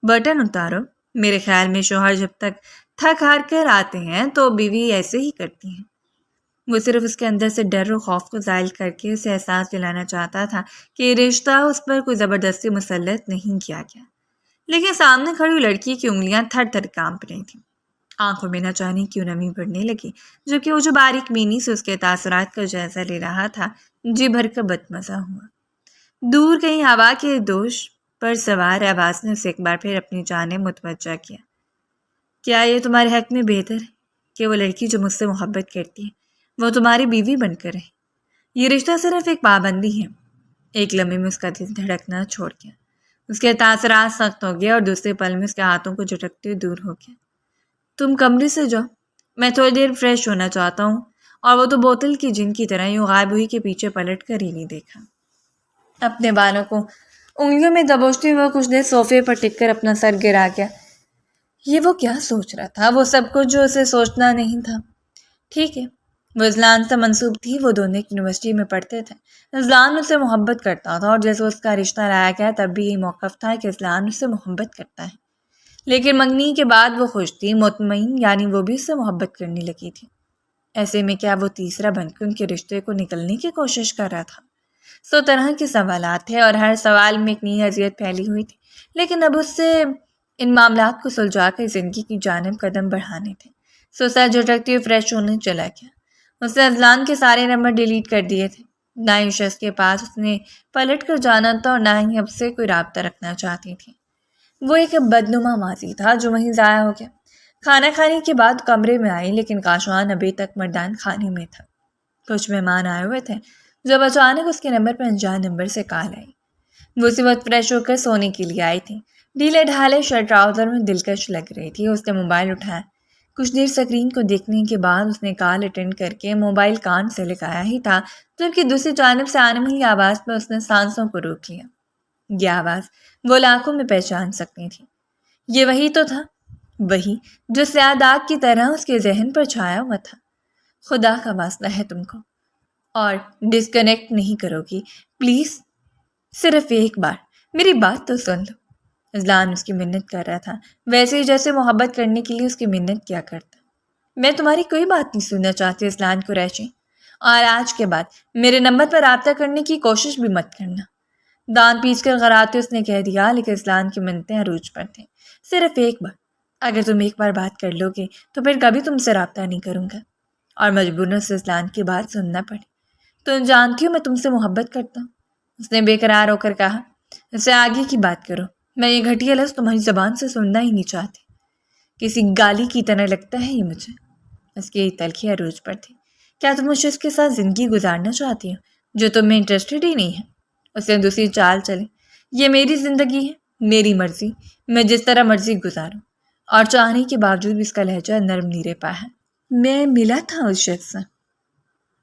بٹن اتارو؟ میرے خیال میں شوہر جب تک تھک ہار کر آتے ہیں تو بیوی ایسے ہی کرتی ہیں۔ وہ صرف اس کے اندر سے ڈر و خوف کو زائل کر کے اسے احساس دلانا چاہتا تھا کہ یہ رشتہ اس پر کوئی زبردستی مسلط نہیں کیا گیا، لیکن سامنے کھڑی لڑکی کی انگلیاں تھر تھر کانپ رہی تھیں۔ آنکھوں میں نہ جانے کیوں نمی بڑھنے لگی، جو کہ وہ جو باریک بینی سے اس کے تاثرات کا جائزہ لے رہا تھا جی بھر کا بدمزہ ہوا۔ دور کہیں ہوا کے دوش پر سوار آواز نے اسے ایک بار پھر اپنی جانب متوجہ کیا۔ کیا یہ تمہارے حق میں بہتر ہے کہ وہ لڑکی جو مجھ سے محبت کرتی ہے وہ تمہاری بیوی بن کر رہے؟ یہ رشتہ صرف ایک پابندی ہے۔ ایک لمحے میں اس کا دل دھڑکنا چھوڑ گیا، اس کے تاثرات سخت ہو گئے اور دوسرے پل میں اس کے ہاتھوں کو جھٹکتے ہوئے دور ہو گیا۔ تم کمرے سے جاؤ، میں تھوڑی دیر فریش ہونا چاہتا ہوں۔ اور وہ تو بوتل کی جن کی طرح یوں غائب ہوئی کہ پیچھے پلٹ کر ہی نہیں دیکھا۔ اپنے بالوں کو انگلیوں میں دبوچتے ہوئے کچھ دیر صوفے پر ٹک کر اپنا سر گرا گیا۔ یہ وہ کیا سوچ رہا تھا؟ وہ سب کچھ جو اسے سوچنا نہیں تھا۔ ٹھیک ہے، وہ اذلان سے منسوب تھی، وہ دونوں ایک یونیورسٹی میں پڑھتے تھے۔ اذلان اس سے محبت کرتا تھا، اور جیسے اس کا رشتہ لایا گیا تب بھی یہی موقف تھا کہ اذلان اس سے محبت کرتا ہے، لیکن منگنی کے بعد وہ خوش تھی، مطمئن، یعنی وہ بھی اس سے محبت کرنے لگی تھی۔ ایسے میں کیا وہ تیسرا بن کے ان کے رشتے کو نکلنے کی کوشش کر رہا تھا؟ 100 طرح کے سوالات تھے اور ہر سوال میں ایک نئی اذیت پھیلی ہوئی تھی۔ لیکن اب اس سے ان معاملات کو سلجھا کر زندگی کی جانب قدم بڑھانے تھے. سوسا جھٹکتے ہوئے فریش ہونے چلا گیا. اس نے اذلان کے سارے نمبر ڈیلیٹ کر دیے تھے. نہ ہی اس شخص کے پاس اس نے پلٹ کر جانا تھا اور نہ ہی اب سے کوئی رابطہ رکھنا چاہتی تھی. وہ ایک بدنما ماضی تھا جو وہیں ضائع ہو گیا. کھانا کھانے کے بعد کمرے میں آئی لیکن کاشان ابھی تک مردان خانے میں تھا. کچھ مہمان آئے ہوئے تھے جب اچانک اس کے نمبر پر انجان نمبر سے کال آئی. وہ اسی وقت فریش ہو کر سونے کے لیے آئی تھی. ڈھیلے ڈھالے شرٹ ٹراؤزر میں دلکش لگ رہی تھی. اس نے موبائل اٹھایا. کچھ دیر اسکرین کو دیکھنے کے بعد اس نے کال اٹینڈ کر کے موبائل کان سے لگایا ہی تھا جبکہ دوسری جانب سے آنے والی آواز پر اس نے سانسوں کو روک لیا. یہ آواز وہ لاکھوں میں پہچان سکتی تھی. یہ وہی تو تھا، وہی جو سیاہ داغ کی طرح اس کے ذہن پر چھایا ہوا تھا. خدا کا واسطہ ہے تم کو اور ڈسکنیکٹ نہیں کرو گی پلیز؟ صرف ایک بار میری بات تو سن لو. اذلان اس کی منت کر رہا تھا، ویسے ہی جیسے محبت کرنے کے لیے اس کی منت کیا کرتا. میں تمہاری کوئی بات نہیں سننا چاہتی اذلان قریشی، اور آج کے بعد میرے نمبر پر رابطہ کرنے کی کوشش بھی مت کرنا. دان پیچ کر غراتے اس نے کہہ دیا. لیکن اذلان کی منتیں عروج پر تھیں. صرف ایک بار، اگر تم ایک بار بات کر لو گے تو پھر کبھی تم سے رابطہ نہیں کروں گا. اور مجبوراً سے اذلان کی بات سننا پڑی. تم جانتی ہو میں تم سے محبت کرتا ہوں، اس نے بے قرار ہو کر کہا. اس سے آگے کی بات کرو، میں یہ گھٹیا لفظ تمہاری زبان سے سننا ہی نہیں چاہتی. کسی گالی کی طرح لگتا ہے یہ مجھے. اس کی تلخی عروج پر تھی. کیا تم اس کے ساتھ زندگی گزارنا چاہتی ہو جو تم میں انٹرسٹڈ ہی نہیں ہے؟ اس نے دوسری چال چلی. یہ میری زندگی ہے، میری مرضی، میں جس طرح مرضی گزاروں. اور چاہنے کے باوجود بھی اس کا لہجہ نرم نیرے پا ہے. میں ملا تھا اس شخص سے،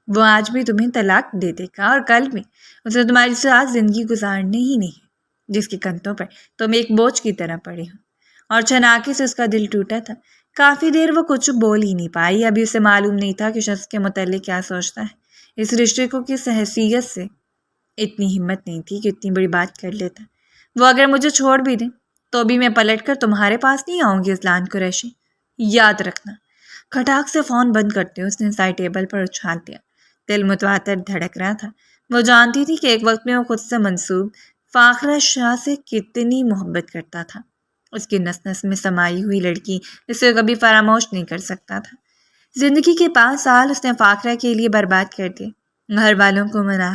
وہ آج بھی تمہیں طلاق دے دے گا اور کل بھی. اسے تمہاری ساتھ زندگی گزارنے ہی نہیں جس کے کندھوں پر تم ایک بوجھ کی طرح پڑی ہو. اور چھناکے سے اس کا دل ٹوٹا تھا. کافی دیر وہ کچھ بول ہی نہیں پائی. ابھی اسے معلوم نہیں تھا کہ شخص کے متعلق کیا سوچتا ہے. اس رشتے کو کس حیثیت سے اتنی ہمت نہیں تھی کہ اتنی بڑی بات کر لیتا. وہ اگر مجھے چھوڑ بھی دیں تو بھی میں پلٹ کر تمہارے پاس نہیں آؤں گی اذلان قریشی، یاد رکھنا. کھٹاک سے فون بند کرتے اس نے سائڈ ٹیبل پر اچھال دیا. دل متواتر دھڑک رہا تھا. وہ جانتی تھی کہ ایک وقت میں وہ خود سے منسوب فاخرہ شاہ سے کتنی محبت کرتا تھا. اس کی نس نس میں سمائی ہوئی لڑکی اسے کبھی فراموش نہیں کر سکتا تھا. زندگی کے 5 سال اس نے فاخرہ کے لیے برباد کر دیے. گھر والوں کو منا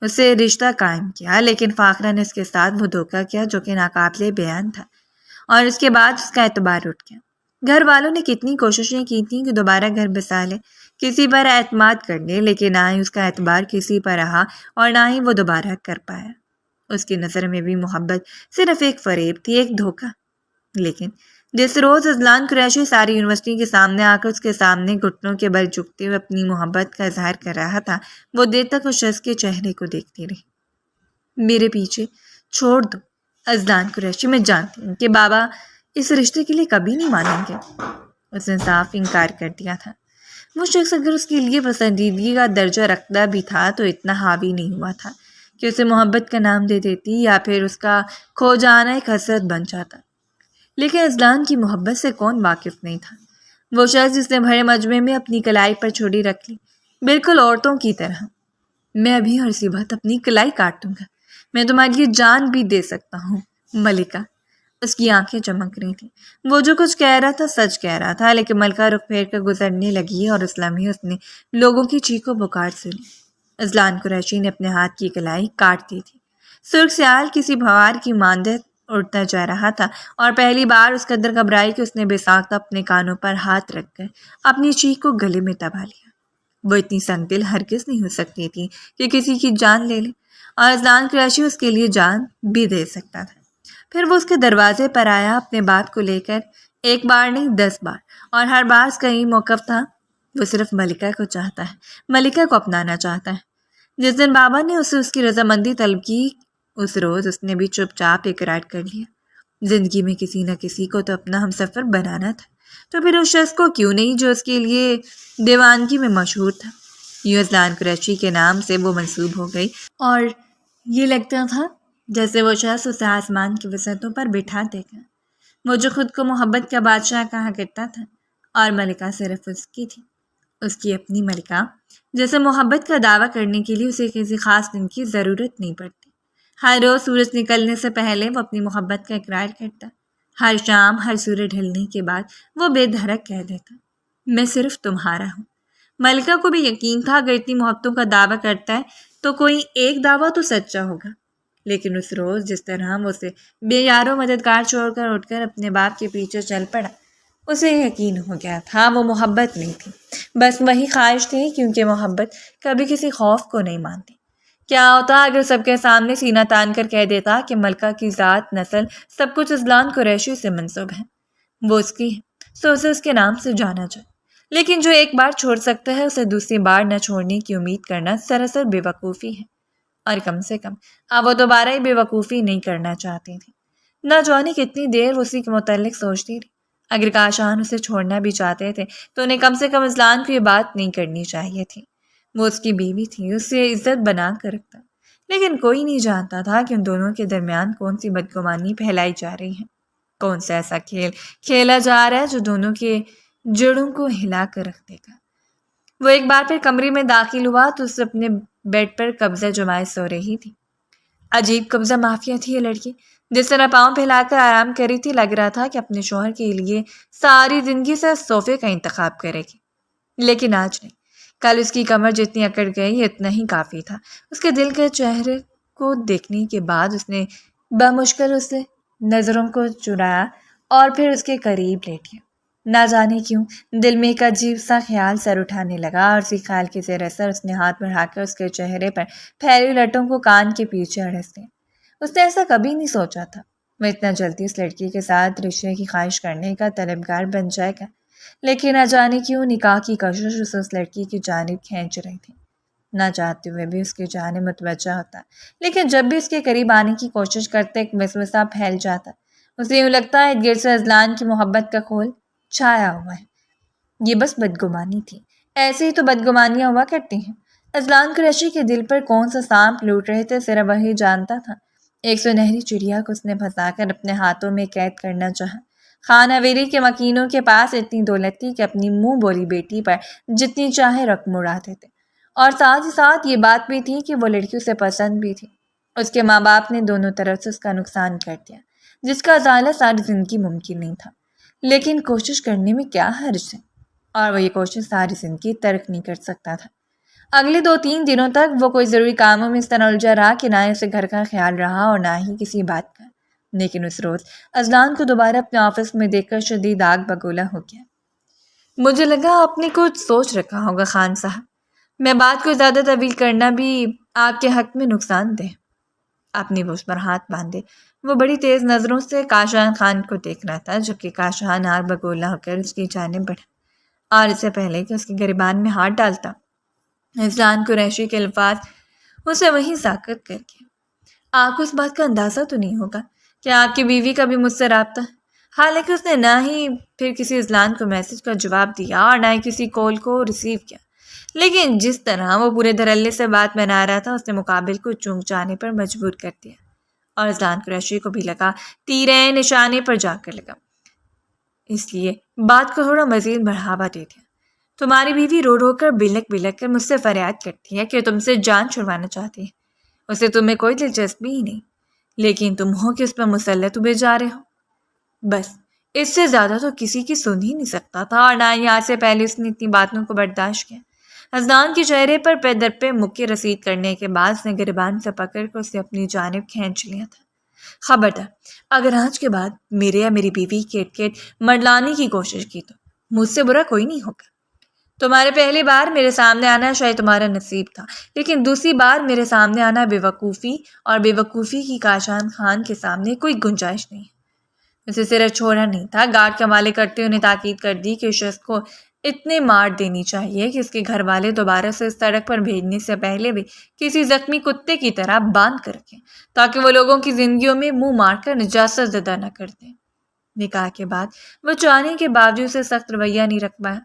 اسے رشتہ قائم کیا لیکن فاخرہ نے اس کے ساتھ وہ دھوکہ کیا جو کہ ناقابل بیان تھا. اور اس کے بعد اس کا اعتبار اٹھ گیا. گھر والوں نے کتنی کوششیں کی تھیں کہ دوبارہ گھر بسا لے، کسی پر اعتماد کر لے، لیکن نہ ہی اس کا اعتبار کسی پر رہا اور نہ ہی وہ دوبارہ کر پایا. اس کی نظر میں بھی محبت صرف ایک فریب تھی، ایک دھوکہ. لیکن جس روز اذلان قریشی ساری یونیورسٹی کے سامنے آ کر اس کے سامنے گھٹنوں کے بل جھکتے ہوئے اپنی محبت کا اظہار کر رہا تھا، وہ دیر تک اس شخص کے چہرے کو دیکھتی رہی. میرے پیچھے چھوڑ دو اذلان قریشی، میں جانتی ہوں کہ بابا اس رشتے کے لیے کبھی نہیں مانیں گے. اس نے صاف انکار کر دیا تھا. وہ شخص اگر اس کے لیے پسندیدگی کا درجہ رکھتا بھی تھا تو اتنا حاوی نہیں ہوا تھا کہ اسے محبت کا نام دے دیتی یا پھر اس کا کھو جانا ایک حسرت بن جاتا. لیکن اذلان کی محبت سے کون واقف نہیں تھا؟ وہ شخص جس نے بھرے مجمع میں اپنی کلائی پر چھری رکھ لی، بالکل عورتوں کی طرح. میں ابھی اور اسی وقت اپنی کلائی کاٹ دوں گا، میں تمہارے لیے جان بھی دے سکتا ہوں ملکہ. اس کی آنکھیں چمک رہی تھیں. وہ جو کچھ کہہ رہا تھا سچ کہہ رہا تھا. لیکن ملکہ رخ پھیر کر گزرنے لگی اور اس لمحے اس نے لوگوں کی چیخو پکار سنی. اذلان قریشی نے اپنے ہاتھ کی کلائی کاٹ دی تھی. سرخ سیال کسی بھوار کی مانندہ اڑتا جا رہا تھا اور پہلی بار اس قدر گھبرائی کہ اس نے بے ساختہ اپنے کانوں پر ہاتھ رکھ کر اپنی چیخ کو گلے میں دبا لیا. وہ اتنی سنگ دل ہرگز نہیں ہو سکتی تھی کہ کسی کی جان لے لے، اور اذلان قریشی اس کے لیے جان بھی دے سکتا تھا. پھر وہ اس کے دروازے پر آیا اپنے باپ کو لے کر. ایک بار نہیں 10 بار، اور ہر بار اس کا یہی موقف تھا. وہ صرف ملکہ کو چاہتا ہے، ملکہ کو اپنانا چاہتا ہے. جس دن بابا نے اسے اس کی رضامندی طلب کی اس روز اس نے بھی چپ چاپ اقرار کر لیا. زندگی میں کسی نہ کسی کو تو اپنا ہم سفر بنانا تھا، تو پھر اس شخص کو کیوں نہیں جو اس کے لیے دیوانگی میں مشہور تھا. یوں اذلان قریشی کے نام سے وہ منسوب ہو گئی اور یہ لگتا تھا جیسے وہ شخص اسے آسمان کی وسعتوں پر بٹھا دے گا. وہ جو خود کو محبت کا بادشاہ کہا کرتا تھا، اور ملکہ صرف اس کی تھی، اس کی اپنی ملکہ جیسے محبت کا دعویٰ کرنے کے لیے اسے کسی خاص دن کی ضرورت نہیں پڑتی. ہر روز سورج نکلنے سے پہلے وہ اپنی محبت کا اقرار کرتا، ہر شام ہر سورج ڈھلنے کے بعد وہ بے دھڑک کہہ دیتا، میں صرف تمہارا ہوں۔ ملکہ کو بھی یقین تھا اگر اتنی محبتوں کا دعویٰ کرتا ہے تو کوئی ایک دعویٰ تو سچا ہوگا، لیکن اس روز جس طرح وہ اسے بے یارو مددگار چھوڑ کر اٹھ کر اپنے باپ کے پیچھے چل پڑا، اسے یقین ہو گیا تھا وہ محبت نہیں تھی، بس وہی خواہش تھی، کیونکہ محبت کبھی کسی خوف کو نہیں مانتی۔ کیا ہوتا اگر سب کے سامنے سینہ تان کر کہہ دیتا کہ ملکہ کی ذات، نسل، سب کچھ ازلان قریشی سے منسوب ہے، وہ اس کی ہے سو اسے اس کے نام سے جانا جائے، لیکن جو ایک بار چھوڑ سکتا ہے اسے دوسری بار نہ چھوڑنے کی امید کرنا سراسر بے وقوفی ہے، اور کم سے کم اب وہ دوبارہ ہی بے وقوفی نہیں کرنا چاہتی تھی۔ نہ جانے کتنی دیر وہ اسی کے متعلق سوچتی رہی۔ اگر کاشان اسے چھوڑنا بھی چاہتے تھے تو انہیں کم سے کم ازلان کو یہ بات نہیں کرنی چاہیے تھی، وہ اس کی بیوی تھی، اس سے عزت بنا کر رکھتا، لیکن کوئی نہیں جانتا تھا کہ ان دونوں کے درمیان کون سی بدگمانی پھیلائی جا رہی ہے، کون سا ایسا کھیل کھیلا جا رہا ہے جو دونوں کے جڑوں کو ہلا کر رکھ دے گا۔ وہ ایک بار پھر کمرے میں داخل ہوا تو اس اپنے بیڈ پر قبضہ جمائے سو رہی تھی۔ عجیب قبضہ مافیا تھی یہ لڑکی، جس طرح پاؤں پھیلا کر آرام کر رہی تھی، لگ رہا تھا کہ اپنے شوہر کے لیے ساری زندگی سے صوفے کا انتخاب کرے گی، لیکن آج نہیں۔ کل اس کی کمر جتنی اکڑ گئی اتنا ہی کافی تھا۔ اس کے دل کے چہرے کو دیکھنے کے بعد اس نے بمشکل اس سے نظروں کو چرایا اور پھر اس کے قریب لیٹ گیا۔ نہ جانے کیوں دل میں ایک عجیب سا خیال سر اٹھانے لگا، اور اسی خیال کے زیر اثر اس نے ہاتھ بڑھا کر اس کے چہرے پر پھیلی لٹوں کو کان کے پیچھے اڑس دیا۔ اس نے ایسا کبھی نہیں سوچا تھا وہ اتنا جلدی اس لڑکی کے ساتھ رشتے کی خواہش کرنے کا طلبگار بن جائے گا، لیکن نہ جانے کیوں نکاح کی کشش اس لڑکی کی جانب کھینچ رہی تھی۔ نہ چاہتے ہوئے بھی اس کی جانب متوجہ ہوتا، لیکن جب بھی اس کے قریب آنے کی کوشش کرتے ایک وسوسہ پھیل جاتا، اسے یوں لگتا ہے ارد سے ازلان کی محبت کا کھول چھایا ہوا ہے۔ یہ بس بدگمانی تھی، ایسے ہی تو بدگمانیاں ہوا کرتی ہیں۔ ازلان قریشی کے دل پر کون سا سانپ لوٹ رہے تھے صرف وہی جانتا تھا۔ ایک سنہری چڑیا کو اس نے پھنسا کر اپنے ہاتھوں میں قید کرنا چاہا۔ خان حویلی کے مکینوں کے پاس اتنی دولت تھی کہ اپنی منہ بولی بیٹی پر جتنی چاہے رقم اڑاتے تھے، اور ساتھ ہی ساتھ یہ بات بھی تھی کہ وہ لڑکی اسے پسند بھی تھی۔ اس کے ماں باپ نے دونوں طرف سے اس کا نقصان کر دیا، جس کا ازالہ ساری زندگی ممکن نہیں تھا، لیکن کوشش کرنے میں کیا حرج ہے، اور وہ یہ کوشش ساری زندگی ترک نہیں کر سکتا تھا۔ اگلے 2-3 دنوں تک وہ کوئی ضروری کاموں میں اس طرح الجھا رہا کہ نہ اسے گھر کا خیال رہا اور نہ ہی کسی بات کا، لیکن اس روز ازلان کو دوبارہ اپنے آفس میں دیکھ کر شدید آگ بگولا ہو گیا۔ مجھے لگا آپ نے کچھ سوچ رکھا ہوگا خان صاحب، میں بات کو زیادہ طویل کرنا بھی آپ کے حق میں نقصان دہ۔ اپنی بوجھ پر ہاتھ باندھے وہ بڑی تیز نظروں سے کاشان خان کو دیکھ رہا تھا، جبکہ کاشان آگ بگولا ہو کر اس کی جانب بڑھا، اور اس سے پہلے کہ اس کے گریبان میں ہاتھ ڈالتا، ازلان قریشی کے الفاظ اسے وہیں ساکت کر کے، آپ کو اس بات کا اندازہ تو نہیں ہوگا کہ آپ کی بیوی کا بھی مجھ سے رابطہ ہے۔ حالانکہ اس نے نہ ہی پھر کسی ازلان کو میسج کا جواب دیا اور نہ ہی کسی کال کو ریسیو کیا، لیکن جس طرح وہ پورے دھڑلے سے بات بنا رہا تھا، اس نے مقابل کو چونک جانے پر مجبور کر دیا، اور ازلان قریشی کو بھی لگا تیرے نشانے پر جا کر لگا، اس لیے بات کو تھوڑا مزید بڑھاوا دے دیا۔ تمہاری بیوی رو رو کر بلک بلک کر مجھ سے فریاد کرتی ہے کہ تم سے جان چھڑوانا چاہتی ہے، اسے تمہیں کوئی دلچسپی ہی نہیں، لیکن تم ہو کہ اس پر مسلط ہوئے جا رہے ہو۔ بس اس سے زیادہ تو کسی کی سن ہی نہیں سکتا تھا، اور نہ ہی آج سے پہلے اس نے اتنی باتوں کو برداشت کیا۔ ازلان کے چہرے پر پے در پہ مکے رسید کرنے کے بعد اس نے گریبان سے پکڑ کر اسے اپنی جانب کھینچ لیا تھا۔ خبردار، اگر آج کے بعد میرے یا میری بیوی کی اٹکیٹ منڈلانے کی کوشش کی تو مجھ سے برا کوئی نہیں ہوگا۔ تمہارے پہلی بار میرے سامنے آنا شاید تمہارا نصیب تھا، لیکن دوسری بار میرے سامنے آنا بے وقوفی، اور بے وقوفی کی کاشان خان کے سامنے کوئی گنجائش نہیں ہے۔ اسے صرف چھوڑا نہیں تھا، گارڈ کے حوالے کرتے انہیں تاکید کر دی کہ اس شخص کو اتنے مار دینی چاہیے کہ اس کے گھر والے دوبارہ سے اس سڑک پر بھیجنے سے پہلے بھی کسی زخمی کتے کی طرح باندھ کر رکھیں، تاکہ وہ لوگوں کی زندگیوں میں منہ مار کر نجاست زدہ نہ کر دیں۔ نکاح کے بعد وہ چاہنے کے باوجود سے سخت رویہ نہیں رکھ پایا۔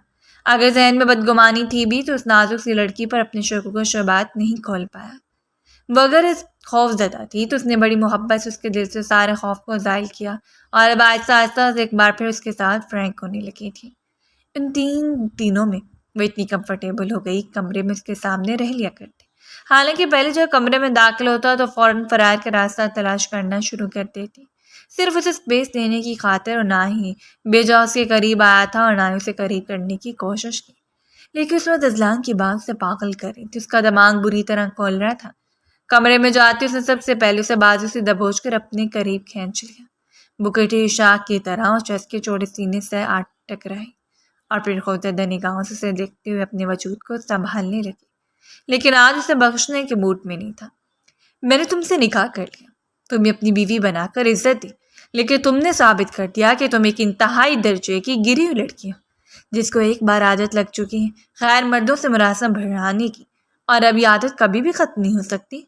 اگر ذہن میں بدگمانی تھی بھی تو اس نازک سی لڑکی پر اپنے شکوک و شبہات نہیں کھول پایا۔ وہ اگر اس خوف زدہ تھی تو اس نے بڑی محبت سے اس کے دل سے سارے خوف کو زائل کیا، اور اب آہستہ آہستہ ایک بار پھر اس کے ساتھ فرینک ہونے لگی تھی۔ ان 3 دنوں میں وہ اتنی کمفرٹیبل ہو گئی، کمرے میں اس کے سامنے رہ لیا کرتی، حالانکہ پہلے جب کمرے میں داخل ہوتا تو فوراً فرار کا راستہ تلاش کرنا شروع کر دیتی، صرف اسے اسپیس دینے کی خاطر، اور نہ ہی بے جا اس کے قریب آیا تھا اور نہ ہی اسے قریب کرنے کی کوشش کی۔ لیکن اس وقت اذلان کی بات سے پاگل کر رہی تھی، اس کا دماغ بری طرح کھول رہا تھا۔ کمرے میں جو آتی اس نے سب سے پہلے اسے بازو سے دبوچ کر اپنے قریب کھینچ لیا، بکٹی شاخ کی طرح، اور چست کے چوڑے سینے سے آٹ ٹکرائی، اور پھر خوفزدہ نگاہوں سے اسے دیکھتے ہوئے اپنے وجود کو سنبھالنے لگی۔ لیکن آج اسے بخشنے کے موڈ میں نہیں تھا۔ میں نے تم سے نکاح کر لیا، تمہیں اپنی بیوی بنا کر عزت دی، لیکن تم نے ثابت کر دیا کہ تم ایک انتہائی درجے کی گری ہوئی لڑکی ہو، جس کو ایک بار عادت لگ چکی ہے غیر مردوں سے مراسم بڑھانے کی، اور اب یہ عادت کبھی بھی ختم نہیں ہو سکتی۔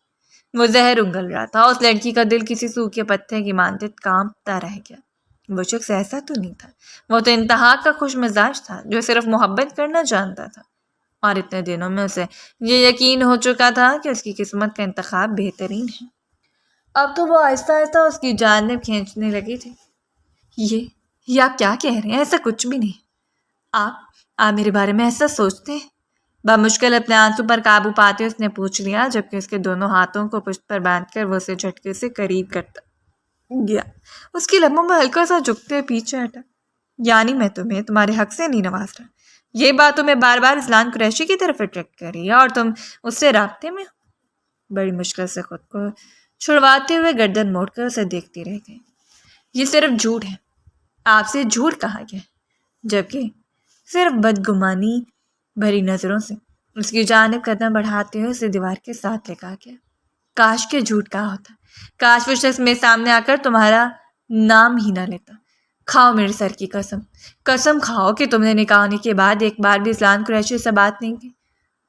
وہ زہر انگل رہا تھا، اس لڑکی کا دل کسی سوکھے پتے کی مانند کانپتا رہ گیا۔ وہ شخص ایسا تو نہیں تھا، وہ تو انتہا کا خوش مزاج تھا جو صرف محبت کرنا جانتا تھا، اور اتنے دنوں میں اسے یہ یقین ہو چکا تھا کہ اس کی قسمت کا انتخاب بہترین ہے۔ اب تو وہ آہستہ آہستہ اس کی جانب کھینچنے لگی تھی۔ یہ آپ کیا کہہ رہے ہیں؟ ایسا کچھ بھی نہیں۔ آپ میرے بارے میں ایسا سوچتے ہیں؟ بمشکل اپنے آنسو پر قابو پاتے اس نے پوچھ لیا، جبکہ اس کے دونوں ہاتھوں کو پشت پر باندھ کر وہ اسے جھٹکے سے قریب کرتا گیا۔ اس کی لبوں میں ہلکا سا جھکتے پیچھے ہٹا۔ یعنی میں تمہیں تمہارے حق سے نہیں نواز رہا؟ یہ بات تمہیں بار بار اذلان قریشی کی طرف اٹریکٹ کر رہی ہے اور تم اس سے رابطے میں ہو؟ بڑی مشکل سے خود کو چھڑواتے ہوئے گردن موڑ کر اسے دیکھتی رہ گئی۔ یہ صرف جھوٹ ہے، آپ سے جھوٹ کہا گیا، جبکہ صرف بدگمانی بھری نظروں سے اس کی جانب قدم بڑھاتے ہوئے اسے دیوار کے ساتھ لگا گیا۔ کاش کے جھوٹ کہا ہوتا، کاش وہ شخص میرے سامنے آ کر تمہارا نام ہی نہ لیتا۔ کھاؤ میرے سر کی قسم کھاؤ کہ تم نے نکاح ہونے کے بعد ایک بار بھی اذلان قریشی سے بات نہیں کی۔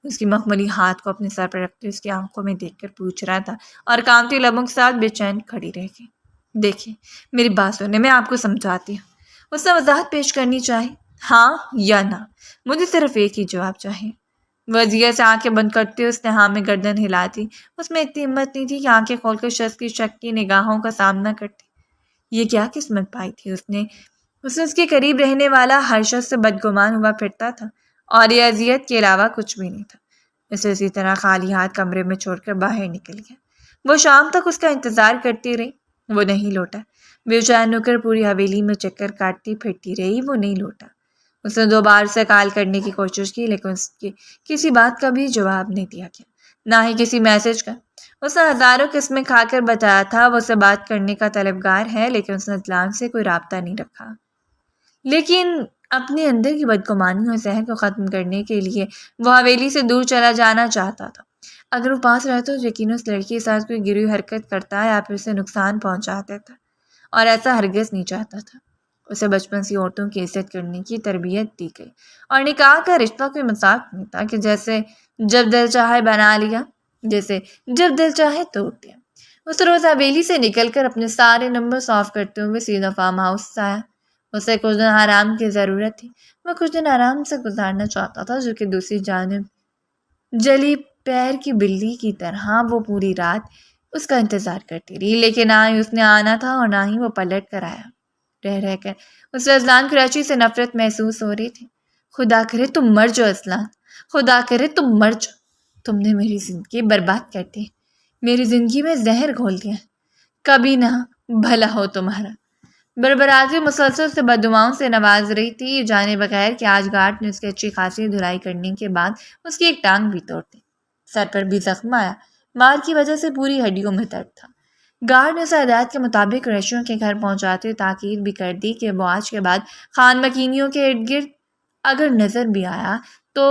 اس کی مخملی ہاتھ کو اپنے سر پر رکھتے اس کی آنکھوں میں دیکھ کر پوچھ رہا تھا، اور کانپتی لبوں کے ساتھ بے چین کھڑی رہ گئی۔ دیکھیں میری بات سنیں، میں آپ کو سمجھاتی ہوں۔ اس نے وضاحت پیش کرنی چاہی، ہاں یا نہ، مجھے صرف ایک ہی جواب چاہیے۔ وضیح سے آنکھیں بند کرتے اس نے ہاں میں گردن ہلا دی۔ اس میں اتنی ہمت نہیں تھی کہ آنکھیں کھول کر شخص کی شک کی نگاہوں کا سامنا کرتی۔ یہ کیا قسمت پائی تھی اس نے اس کے قریب رہنے والا ہر شخص سے بدگمان ہوا پھرتا تھا، اور یہ اذیت کے علاوہ کچھ بھی نہیں تھا۔ اسے اسی طرح خالی ہاتھ کمرے میں چھوڑ کر باہر نکل گیا۔ وہ شام تک اس کا انتظار کرتی رہی، وہ نہیں لوٹا۔ بے چین ہو کر پوری حویلی میں چکر کاٹتی پھرتی رہی، وہ نہیں لوٹا۔ اس نے 2 بار سے کال کرنے کی کوشش کی، لیکن اس کی کسی بات کا بھی جواب نہیں دیا گیا، نہ ہی کسی میسج کا۔ اس نے ہزاروں قسمیں کھا کر بتایا تھا وہ اسے بات کرنے کا طلبگار ہے، لیکن اس نے اذلان سے کوئی رابطہ نہیں رکھا۔ لیکن اپنے اندر کی بدگمانی اور زہر کو ختم کرنے کے لیے وہ حویلی سے دور چلا جانا چاہتا تھا۔ اگر وہ پاس رہتا تو یقیناً اس لڑکی کے ساتھ کوئی گری ہوئی حرکت کرتا یا پھر اسے نقصان پہنچا دیتا، اور ایسا ہرگز نہیں چاہتا تھا۔ اسے بچپن سے عورتوں کی عزت کرنے کی تربیت دی گئی، اور نکاح کا رشتہ کوئی مذاق نہیں تھا کہ جیسے جب دل چاہے بنا لیا، جیسے جب دل چاہے توڑ دیا۔ اس روز حویلی سے نکل کر اپنے سارے نمبر آف کرتے ہوئے سیدھا فارم ہاؤس آیا۔ اسے کچھ دن آرام کی ضرورت تھی، وہ کچھ دن آرام سے گزارنا چاہتا تھا، جو کہ دوسری جانب جلی پیر کی بلی کی طرح وہ پوری رات اس کا انتظار کرتی رہی، لیکن نہ ہی اس نے آنا تھا اور نہ ہی وہ پلٹ کر آیا۔ رہ رہ کر اسے اذلان قریشی سے نفرت محسوس ہو رہی تھی۔ خدا کرے تم مر جاؤ اذلان، خدا کرے تم مر جاؤ، تم نے میری زندگی برباد کر دی، میری زندگی میں زہر گھول دیا، کبھی نہ بھلا ہو تمہارا۔ بربراتی مسلسل سے بددعاؤں سے نواز رہی تھی، یہ جانے بغیر کہ آج گارڈ نے اس کی اچھی خاصی دھلائی کرنے کے بعد اس کی ایک ٹانگ بھی توڑ دی۔ سر پر بھی زخم آیا، مار کی وجہ سے پوری ہڈیوں میں درد تھا۔ گارڈ نے اسے ہدایت کے مطابق قریشیوں کے گھر پہنچاتے تاکید بھی کر دی کہ وہ آج کے بعد خان مکینیوں کے ارد گرد اگر نظر بھی آیا تو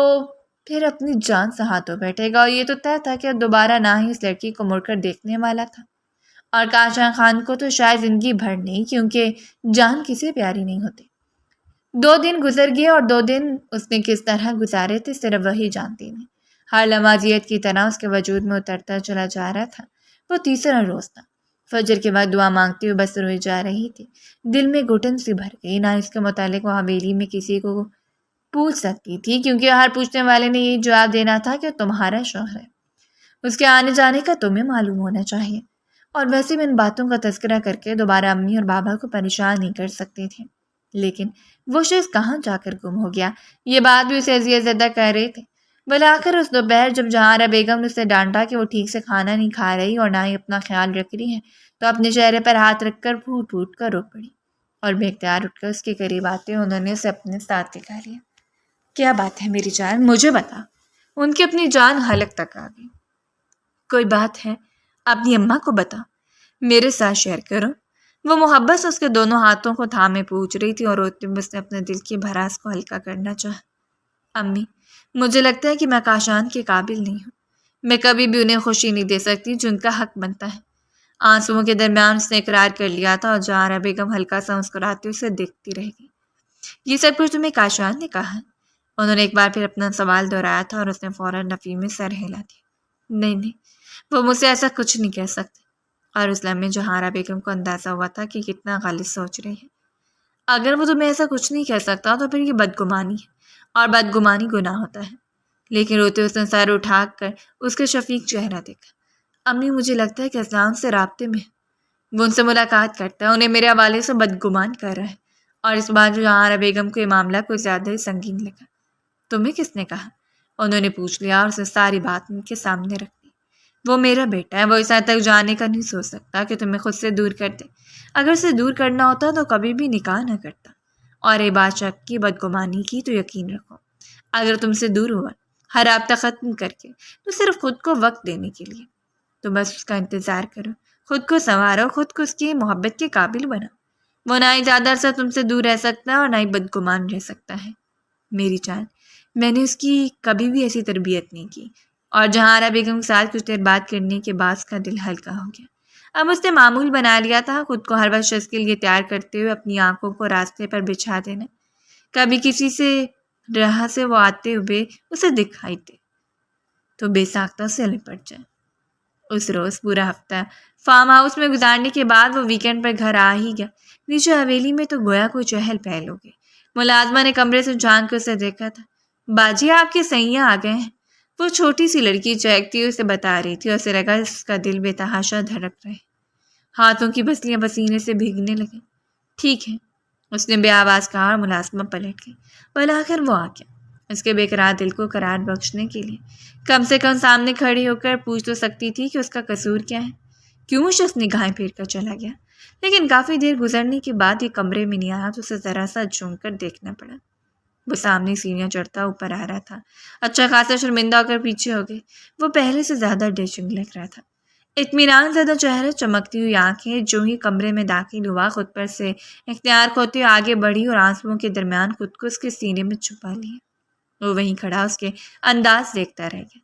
پھر اپنی جان سے ہاتھوں بیٹھے گا، اور یہ تو طے تھا کہ دوبارہ نہ ہی اس لڑکی کو مڑ کر دیکھنے والا تھا، اور کاشان خان کو تو شاید زندگی بھر نہیں، کیونکہ جان کسی پیاری نہیں ہوتی۔ 2 دن گزر گئے، اور 2 دن اس نے کس طرح گزارے تھے صرف وہی جانتی نہیں۔ ہر لمحہ اذیت کی طرح اس کے وجود میں اترتا چلا جا رہا تھا۔ وہ تیسرا روز تھا، فجر کے بعد دعا مانگتے ہوئے بس روئی جا رہی تھی۔ دل میں گھٹن سی بھر گئی، نہ اس کے متعلق وہ حویلی میں کسی کو پوچھ سکتی تھی، کیونکہ ہر پوچھنے والے نے یہی جواب دینا تھا کہ تمہارا شوہر ہے، اس کے آنے جانے کا تمہیں معلوم ہونا چاہیے، اور ویسے بھی ان باتوں کا تذکرہ کر کے دوبارہ امی اور بابا کو پریشان نہیں کر سکتے تھے۔ لیکن وہ شخص کہاں جا کر گم ہو گیا، یہ بات بھی اسے اذیت زدہ کر رہے تھے۔ بلا کر اس دوپہر جب جہارا بیگم نے اسے ڈانٹا کہ وہ ٹھیک سے کھانا نہیں کھا رہی اور نہ ہی اپنا خیال رکھ رہی ہے، تو اپنے چہرے پر ہاتھ رکھ کر پھوٹ پھوٹ کر رو پڑی اور بے اختیار اٹھ کر اس کے قریب آتے انہوں نے اسے اپنے ساتھ لکھا لیا۔ کیا بات ہے میری جان، مجھے بتا۔ ان کی اپنی جان حلق تک آ گئی۔ کوئی بات ہے؟ اپنی اماں کو بتا، میرے ساتھ شیئر کرو۔ وہ محبت سے اس کے دونوں ہاتھوں کو تھامے پوچھ رہی تھی اور روتے ہوئے اس نے اپنے دل کی بھراس کو ہلکا کرنا چاہا۔ امی، مجھے لگتا ہے کہ میں کاشان کے قابل نہیں ہوں۔ میں کبھی بھی انہیں خوشی نہیں دے سکتی جو ان کا حق بنتا ہے۔ آنسوؤں کے درمیان اس نے اقرار کر لیا تھا اور جہارا بیگم ہلکا سا مسکراتے اسے دیکھتی رہ گئی۔ یہ سب کچھ تمہیں کاشان نے کہا؟ انہوں نے ایک بار پھر اپنا سوال دہرایا تھا اور اس نے فوراً نفی میں سر ہلا دیا۔ نہیں، وہ مجھ سے ایسا کچھ نہیں کہہ سکتے۔ اور اس لمحے جہارا بیگم کو اندازہ ہوا تھا کہ کتنا غلط سوچ رہی ہے۔ اگر وہ تمہیں ایسا کچھ نہیں کہہ سکتا تو پھر یہ بدگمانی ہے، اور بدگمانی گناہ ہوتا ہے۔ لیکن روتے اس نے سر اٹھا کر اس کے شفیق چہرہ دیکھا۔ امی، مجھے لگتا ہے کہ اسلام سے رابطے میں وہ ان سے ملاقات کرتا ہے، انہیں میرے حوالے سے بدگمان کر رہا ہے۔ اور اس بار جہارا بیگم کو یہ معاملہ کچھ زیادہ ہی سنگین لگا۔ تمہیں کس نے کہا؟ انہوں نے پوچھ لیا اور اسے ساری بات ان کے سامنے رکھ دی۔ وہ میرا بیٹا ہے، وہ اس حد تک جانے کا نہیں سوچ سکتا کہ تمہیں خود سے دور کر دے۔ اگر اسے دور کرنا ہوتا تو کبھی بھی نکاح نہ کرتا۔ اور یہ بات شک کی، بدگمانی کی، تو یقین رکھو اگر تم سے دور ہوا ہر رابطہ ختم کر کے تو صرف خود کو وقت دینے کے لیے، تو بس اس کا انتظار کرو، خود کو سنوارو، خود کو اس کی محبت کے قابل بنا۔ وہ نہ ہی زیادہ عرصہ تم سے دور رہ سکتا ہے اور نہ ہی بدگمان رہ سکتا ہے۔ میری جان، میں نے اس کی کبھی بھی ایسی تربیت نہیں کی۔ اور جہارا بیگم کے ساتھ کچھ دیر بات کرنے کے بعد اس کا دل ہلکا ہو گیا۔ اب اس نے معمول بنا لیا تھا خود کو ہر وقت شخص کے لیے تیار کرتے ہوئے اپنی آنکھوں کو راستے پر بچھا دینا۔ کبھی کسی سے راہ سے وہ آتے ہوئے اسے دکھائی دے تو بے ساختہ سے لپٹ جائے۔ اس روز پورا ہفتہ فارم ہاؤس میں گزارنے کے بعد وہ ویکینڈ پر گھر آ ہی گیا۔ نیچے حویلی میں تو گویا کوئی چہل پہل ہو گئی۔ ملازمہ نے کمرے سے جھانک کر اسے دیکھا تھا۔ باجی، آپ کے سیاں آ گئے ہیں۔ وہ چھوٹی سی لڑکی چہکتی ہوئی اسے بتا رہی تھی اور اسے لگا اس کا دل بے تحاشا دھڑک رہے۔ ہاتھوں کی پسلیاں پسینے سے بھیگنے لگیں۔ ٹھیک ہے، اس نے بے آواز کہا اور ملازمہ پلٹ گئی۔ بلا کر وہ آ گیا اس کے بے قرار دل کو قرار بخشنے کے لیے۔ کم سے کم سامنے کھڑی ہو کر پوچھ تو سکتی تھی کہ اس کا قصور کیا ہے، کیوں وہ شخص نگاہیں پھیر کر چلا گیا۔ لیکن کافی دیر گزرنے کے بعد یہ کمرے میں نہیں آیا تو اسے ذرا سا جھونک کر دیکھنا پڑا۔ وہ سامنے سیڑھیاں چڑھتا اوپر آ رہا تھا۔ اچھا خاصا شرمندہ ہو کر پیچھے ہو گئی۔ وہ پہلے سے زیادہ ڈیشنگ لگ رہا تھا۔ اطمینان زدہ چہرہ، چمکتی ہوئی آنکھیں۔ جو ہی کمرے میں داخل ہوا خود پر سے اختیار کھوتے ہوئے آگے بڑھی اور آنسوؤں کے درمیان خود کو اس کے سینے میں چھپا لیا۔ وہ وہیں کھڑا اس کے انداز دیکھتا رہ گیا۔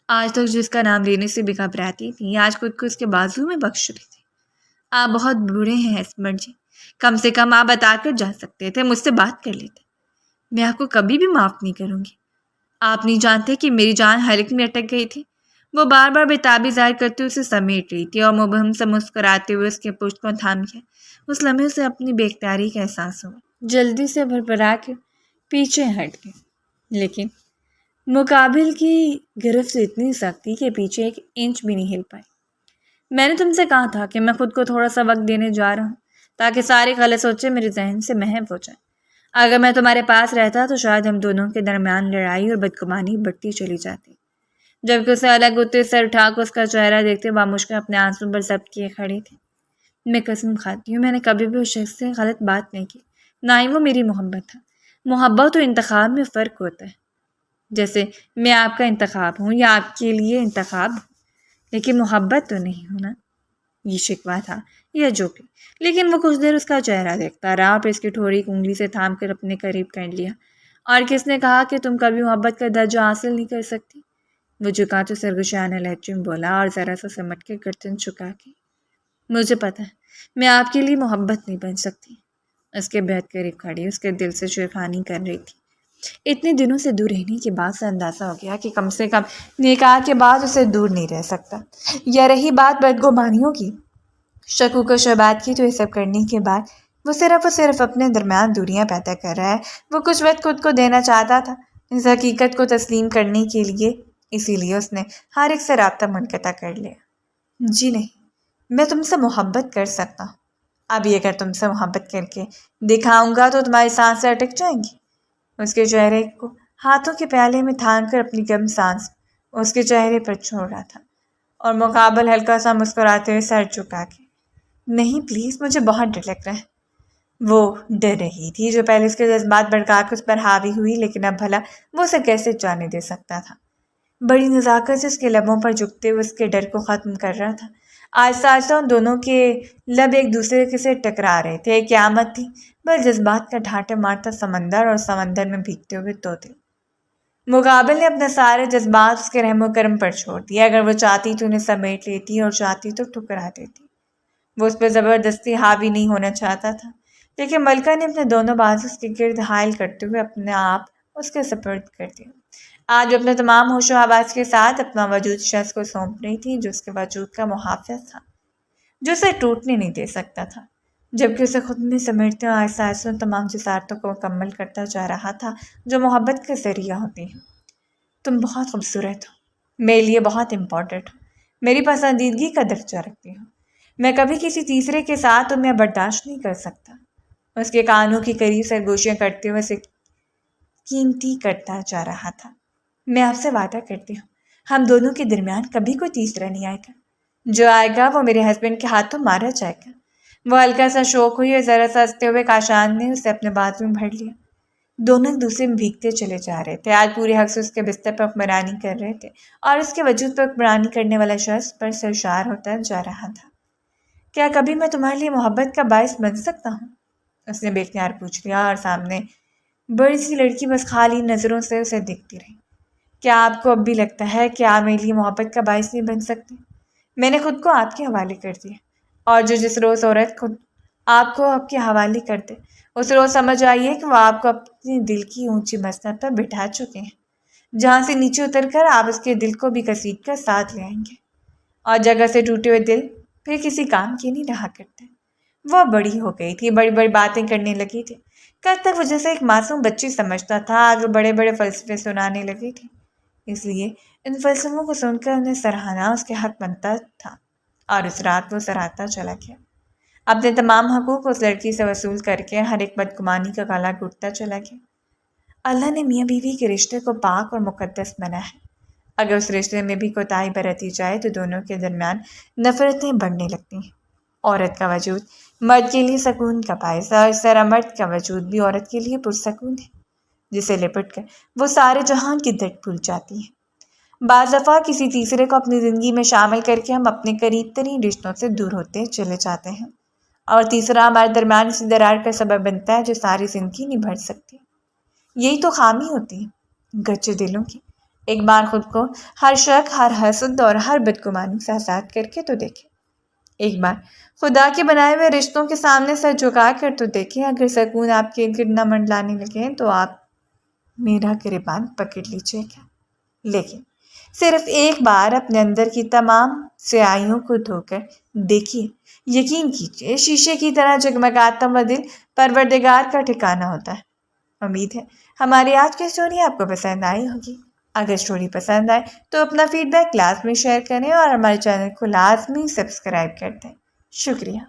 آج تک جس کا نام لینے سے بھی گھبراتی تھی، آج خود کو اس کے بازو میں بخش رہی تھی۔ آپ بہت برے ہیں اسمت جی، کم سے کم آپ بتا کر جا سکتے تھے، مجھ سے بات کر لیتے۔ میں آپ کو کبھی بھی معاف نہیں کروں گی۔ آپ نہیں جانتے کہ میری جان حلق میں اٹک گئی تھی۔ وہ بار بار بےتابی ظاہر کرتے ہوئے اسے سمیٹ رہی تھی اور مبہم سے مسکراتے ہوئے اس کے پشت کو تھام کیا۔ اس لمحے سے اپنی بے اختیاری کا احساس ہوا۔ جلدی سے بھربھرا کے پیچھے ہٹ گئی، لیکن مقابل کی گرفت سے اتنی سختی کہ پیچھے ایک انچ بھی نہیں ہل پائی۔ میں نے تم سے کہا تھا کہ میں خود کو تھوڑا سا وقت دینے جا رہا ہوں تاکہ سارے غلط سوچے میرے ذہن سے محو ہو جائیں۔ اگر میں تمہارے پاس رہتا تو شاید ہم دونوں کے درمیان لڑائی اور بدگمانی بڑھتی چلی جاتی۔ جبکہ اسے الگ ہوتے سر اٹھا کر اس کا چہرہ دیکھتے بامشکل اپنے آنسو پر ضبط کیے کھڑی تھی۔ میں قسم کھاتی ہوں میں نے کبھی بھی اس شخص سے غلط بات نہیں کی، نہ ہی وہ میری محبت تھا۔ محبت و انتخاب میں فرق ہوتا ہے، جیسے میں آپ کا انتخاب ہوں یا آپ کے لیے انتخاب ہوں، لیکن محبت تو نہیں ہونا۔ یہ شکوہ تھا یا جو بھی، لیکن وہ کچھ دیر اس کا چہرہ دیکھتا رہا، پھر اس کی ٹھوڑی انگلی سے تھام کر اپنے قریب کر لیا۔ اور کس نے کہا کہ تم کبھی محبت کا درجہ حاصل نہیں کر سکتی؟ وہ جھکا تو سرگوشانہ لہجے میں بولا اور ذرا سا سمٹ کے گردن چکا کے۔ مجھے پتہ ہے میں آپ کے لیے محبت نہیں بن سکتی۔ اس کے بہت قریب کھڑی اس کے دل سے چھیڑخانی کر رہی تھی۔ اتنے دنوں سے دور رہنے کے بعد سے اندازہ ہو گیا کہ کم سے کم نکاح کے بعد اسے دور نہیں رہ سکتا۔ یا رہی بات بدگمانیوں کی، شکوک و شبہات کی، تو یہ سب کرنے کے بعد وہ صرف اور صرف اپنے درمیان دوریاں پیدا کر رہا ہے۔ وہ کچھ وقت خود کو دینا چاہتا تھا اس حقیقت کو تسلیم کرنے کے لیے، اسی لیے اس نے ہر ایک سے رابطہ منقطع کر لیا۔ جی نہیں، میں تم سے محبت کر سکتا ہوں۔ ابھی اگر تم سے محبت کر کے دکھاؤں گا تو تمہاری سانسیں اٹک جائیں گی۔ اس کے چہرے کو ہاتھوں کے پیالے میں تھام کر اپنی گم سانس اس کے چہرے پر چھوڑ رہا تھا اور مقابل ہلکا سا مسکراتے ہوئے سر جھکا کے، نہیں پلیز، مجھے بہت ڈر لگ رہا ہے۔ وہ ڈر رہی تھی جو پہلے اس کے جذبات بھڑکا کے اس پر حاوی ہوئی، لیکن اب بھلا وہ اسے کیسے جانے دے سکتا تھا۔ بڑی نزاکت سے اس کے لبوں پر جھکتے ہوئے اس کے ڈر کو ختم کر رہا تھا۔ آہستہ آہستہ ان دونوں کے لب ایک دوسرے کے سے ٹکرا رہے تھے۔ ایک قیامت تھی، بس جذبات کا ڈھانٹے مارتا سمندر اور سمندر میں بھیگتے ہوئے طوطے۔ مقابل نے اپنا سارے جذبات اس کے رحم و کرم پر چھوڑ دیا۔ اگر وہ چاہتی تو انہیں سمیٹ لیتی اور چاہتی تو ٹکرا دیتی۔ وہ اس پہ زبردستی حاوی نہیں ہونا چاہتا تھا، لیکن ملکہ نے اپنے دونوں بازو اس کے گرد حائل کرتے ہوئے اپنے آپ اس کے سپرد کر دیا۔ آج وہ اپنے تمام ہوش و حواس کے ساتھ اپنا وجود شخص کو سونپ رہی تھی جو اس کے وجود کا محافظ تھا، جو اسے ٹوٹنے نہیں دے سکتا تھا، جبکہ اسے خود میں سمیٹتے اور آہستہ آہستہ ان تمام جسارتوں کو مکمل کرتا جا رہا تھا جو محبت کا ذریعہ ہوتی ہے۔ تم بہت خوبصورت ہو، میرے لیے بہت امپورٹنٹ ہو، میری پسندیدگی کا درجہ رکھتی ہو، میں کبھی کسی تیسرے کے ساتھ تمہیں برداشت نہیں کر سکتا۔ اس کے کانوں کی قریب سرگوشیاں کرتے ہوئے اسے قیمتی کرتا جا رہا تھا۔ میں آپ سے وعدہ کرتی ہوں ہم دونوں کے درمیان کبھی کوئی تیسرا نہیں آئے گا، جو آئے گا وہ میرے ہسبینڈ کے ہاتھوں مارا جائے گا۔ وہ ہلکا سا شوق ہوئی اور ذرا سا ہنستے ہوئے کاشان نے اسے اپنے بازو میں بھر لیا۔ دونوں ایک دوسرے میں بھیگتے چلے جا رہے تھے۔ آج پورے حق سے اس کے بستر پر حکمرانی کر رہے تھے اور اس کے وجود پر حکمرانی کرنے والا شخص پر سرشار ہوتا جا رہا تھا۔ کیا کبھی میں تمہارے لیے محبت کا باعث بن سکتا ہوں؟ اس نے بے اختیار پوچھ لیا اور سامنے بڑی سی لڑکی بس خالی نظروں سے اسے دیکھتی رہی۔ کیا آپ کو اب بھی لگتا ہے کہ آپ میرے لیے محبت کا باعث نہیں بن سکتے؟ میں نے خود کو آپ کے حوالے کر دیا، اور جس روز عورت خود آپ کو آپ کے حوالے کر دے اس روز سمجھ آئیے کہ وہ آپ کو اپنے دل کی اونچی مسند پر بٹھا چکے ہیں، جہاں سے نیچے اتر کر آپ اس کے دل کو بھی گھسیٹ کر ساتھ لے آئیں گے۔ اور جگہ سے ٹوٹے ہوئے دل پھر کسی کام کی نہیں رہا کرتے۔ وہ بڑی ہو گئی تھی، بڑی بڑی باتیں کرنے لگی تھی۔ کل تک وہ جیسے ایک معصوم بچی سمجھتا تھا، آج وہ بڑے بڑے فلسفے سنانے لگی تھی۔ اس لیے ان فلسفوں کو سن کر انہیں سراہنا اس کے حق بنتا تھا، اور اس رات وہ سراہتا چلا گیا۔ اپنے تمام حقوق اس لڑکی سے وصول کر کے ہر ایک بدگمانی کا گلا گھٹتا چلا گیا۔ اللہ نے میاں بیوی کے رشتے کو پاک اور مقدس بنا ہے۔ اگر اس رشتے میں بھی کوتاہی برتی جائے تو دونوں کے درمیان نفرتیں بڑھنے لگتی ہیں۔ عورت کا وجود مرد کے لیے سکون کا باعث ہے، اور اس طرح مرد کا وجود بھی عورت کے لیے پرسکون ہے، جسے لپٹ کر وہ سارے جہان کی درد بھول جاتی ہے۔ بعض دفعہ کسی تیسرے کو اپنی زندگی میں شامل کر کے ہم اپنے قریب ترین رشتوں سے دور ہوتے چلے جاتے ہیں، اور تیسرا ہمارے درمیان اسی درار کا سبب بنتا ہے جو ساری زندگی نہیں بھر سکتی۔ یہی تو خامی ہوتی ہے گچے دلوں کی۔ ایک بار خود کو ہر شک، ہر حسد اور ہر بدگمانی سے آزاد کر کے تو دیکھیں۔ ایک بار خدا کے بنائے ہوئے رشتوں کے سامنے سر جھکا کر تو دیکھیں۔ اگر سکون آپ کے گرد نہ منڈلانے لگے تو آپ میرا گریبان پکڑ لیجیے گا، لیکن صرف ایک بار اپنے اندر کی تمام سیاہیوں کو دھو کر دیکھیے۔ یقین کیجیے، شیشے کی طرح جگمگاتا ہوا دل پروردگار کا ٹھکانہ ہوتا ہے۔ امید ہے ہماری آج کی اسٹوری آپ کو پسند آئی ہوگی۔ اگر اسٹوری پسند آئے تو اپنا فیڈ بیک لازمی شیئر کریں اور ہمارے چینل کو لازمی سبسکرائب کر دیں۔ شکریہ۔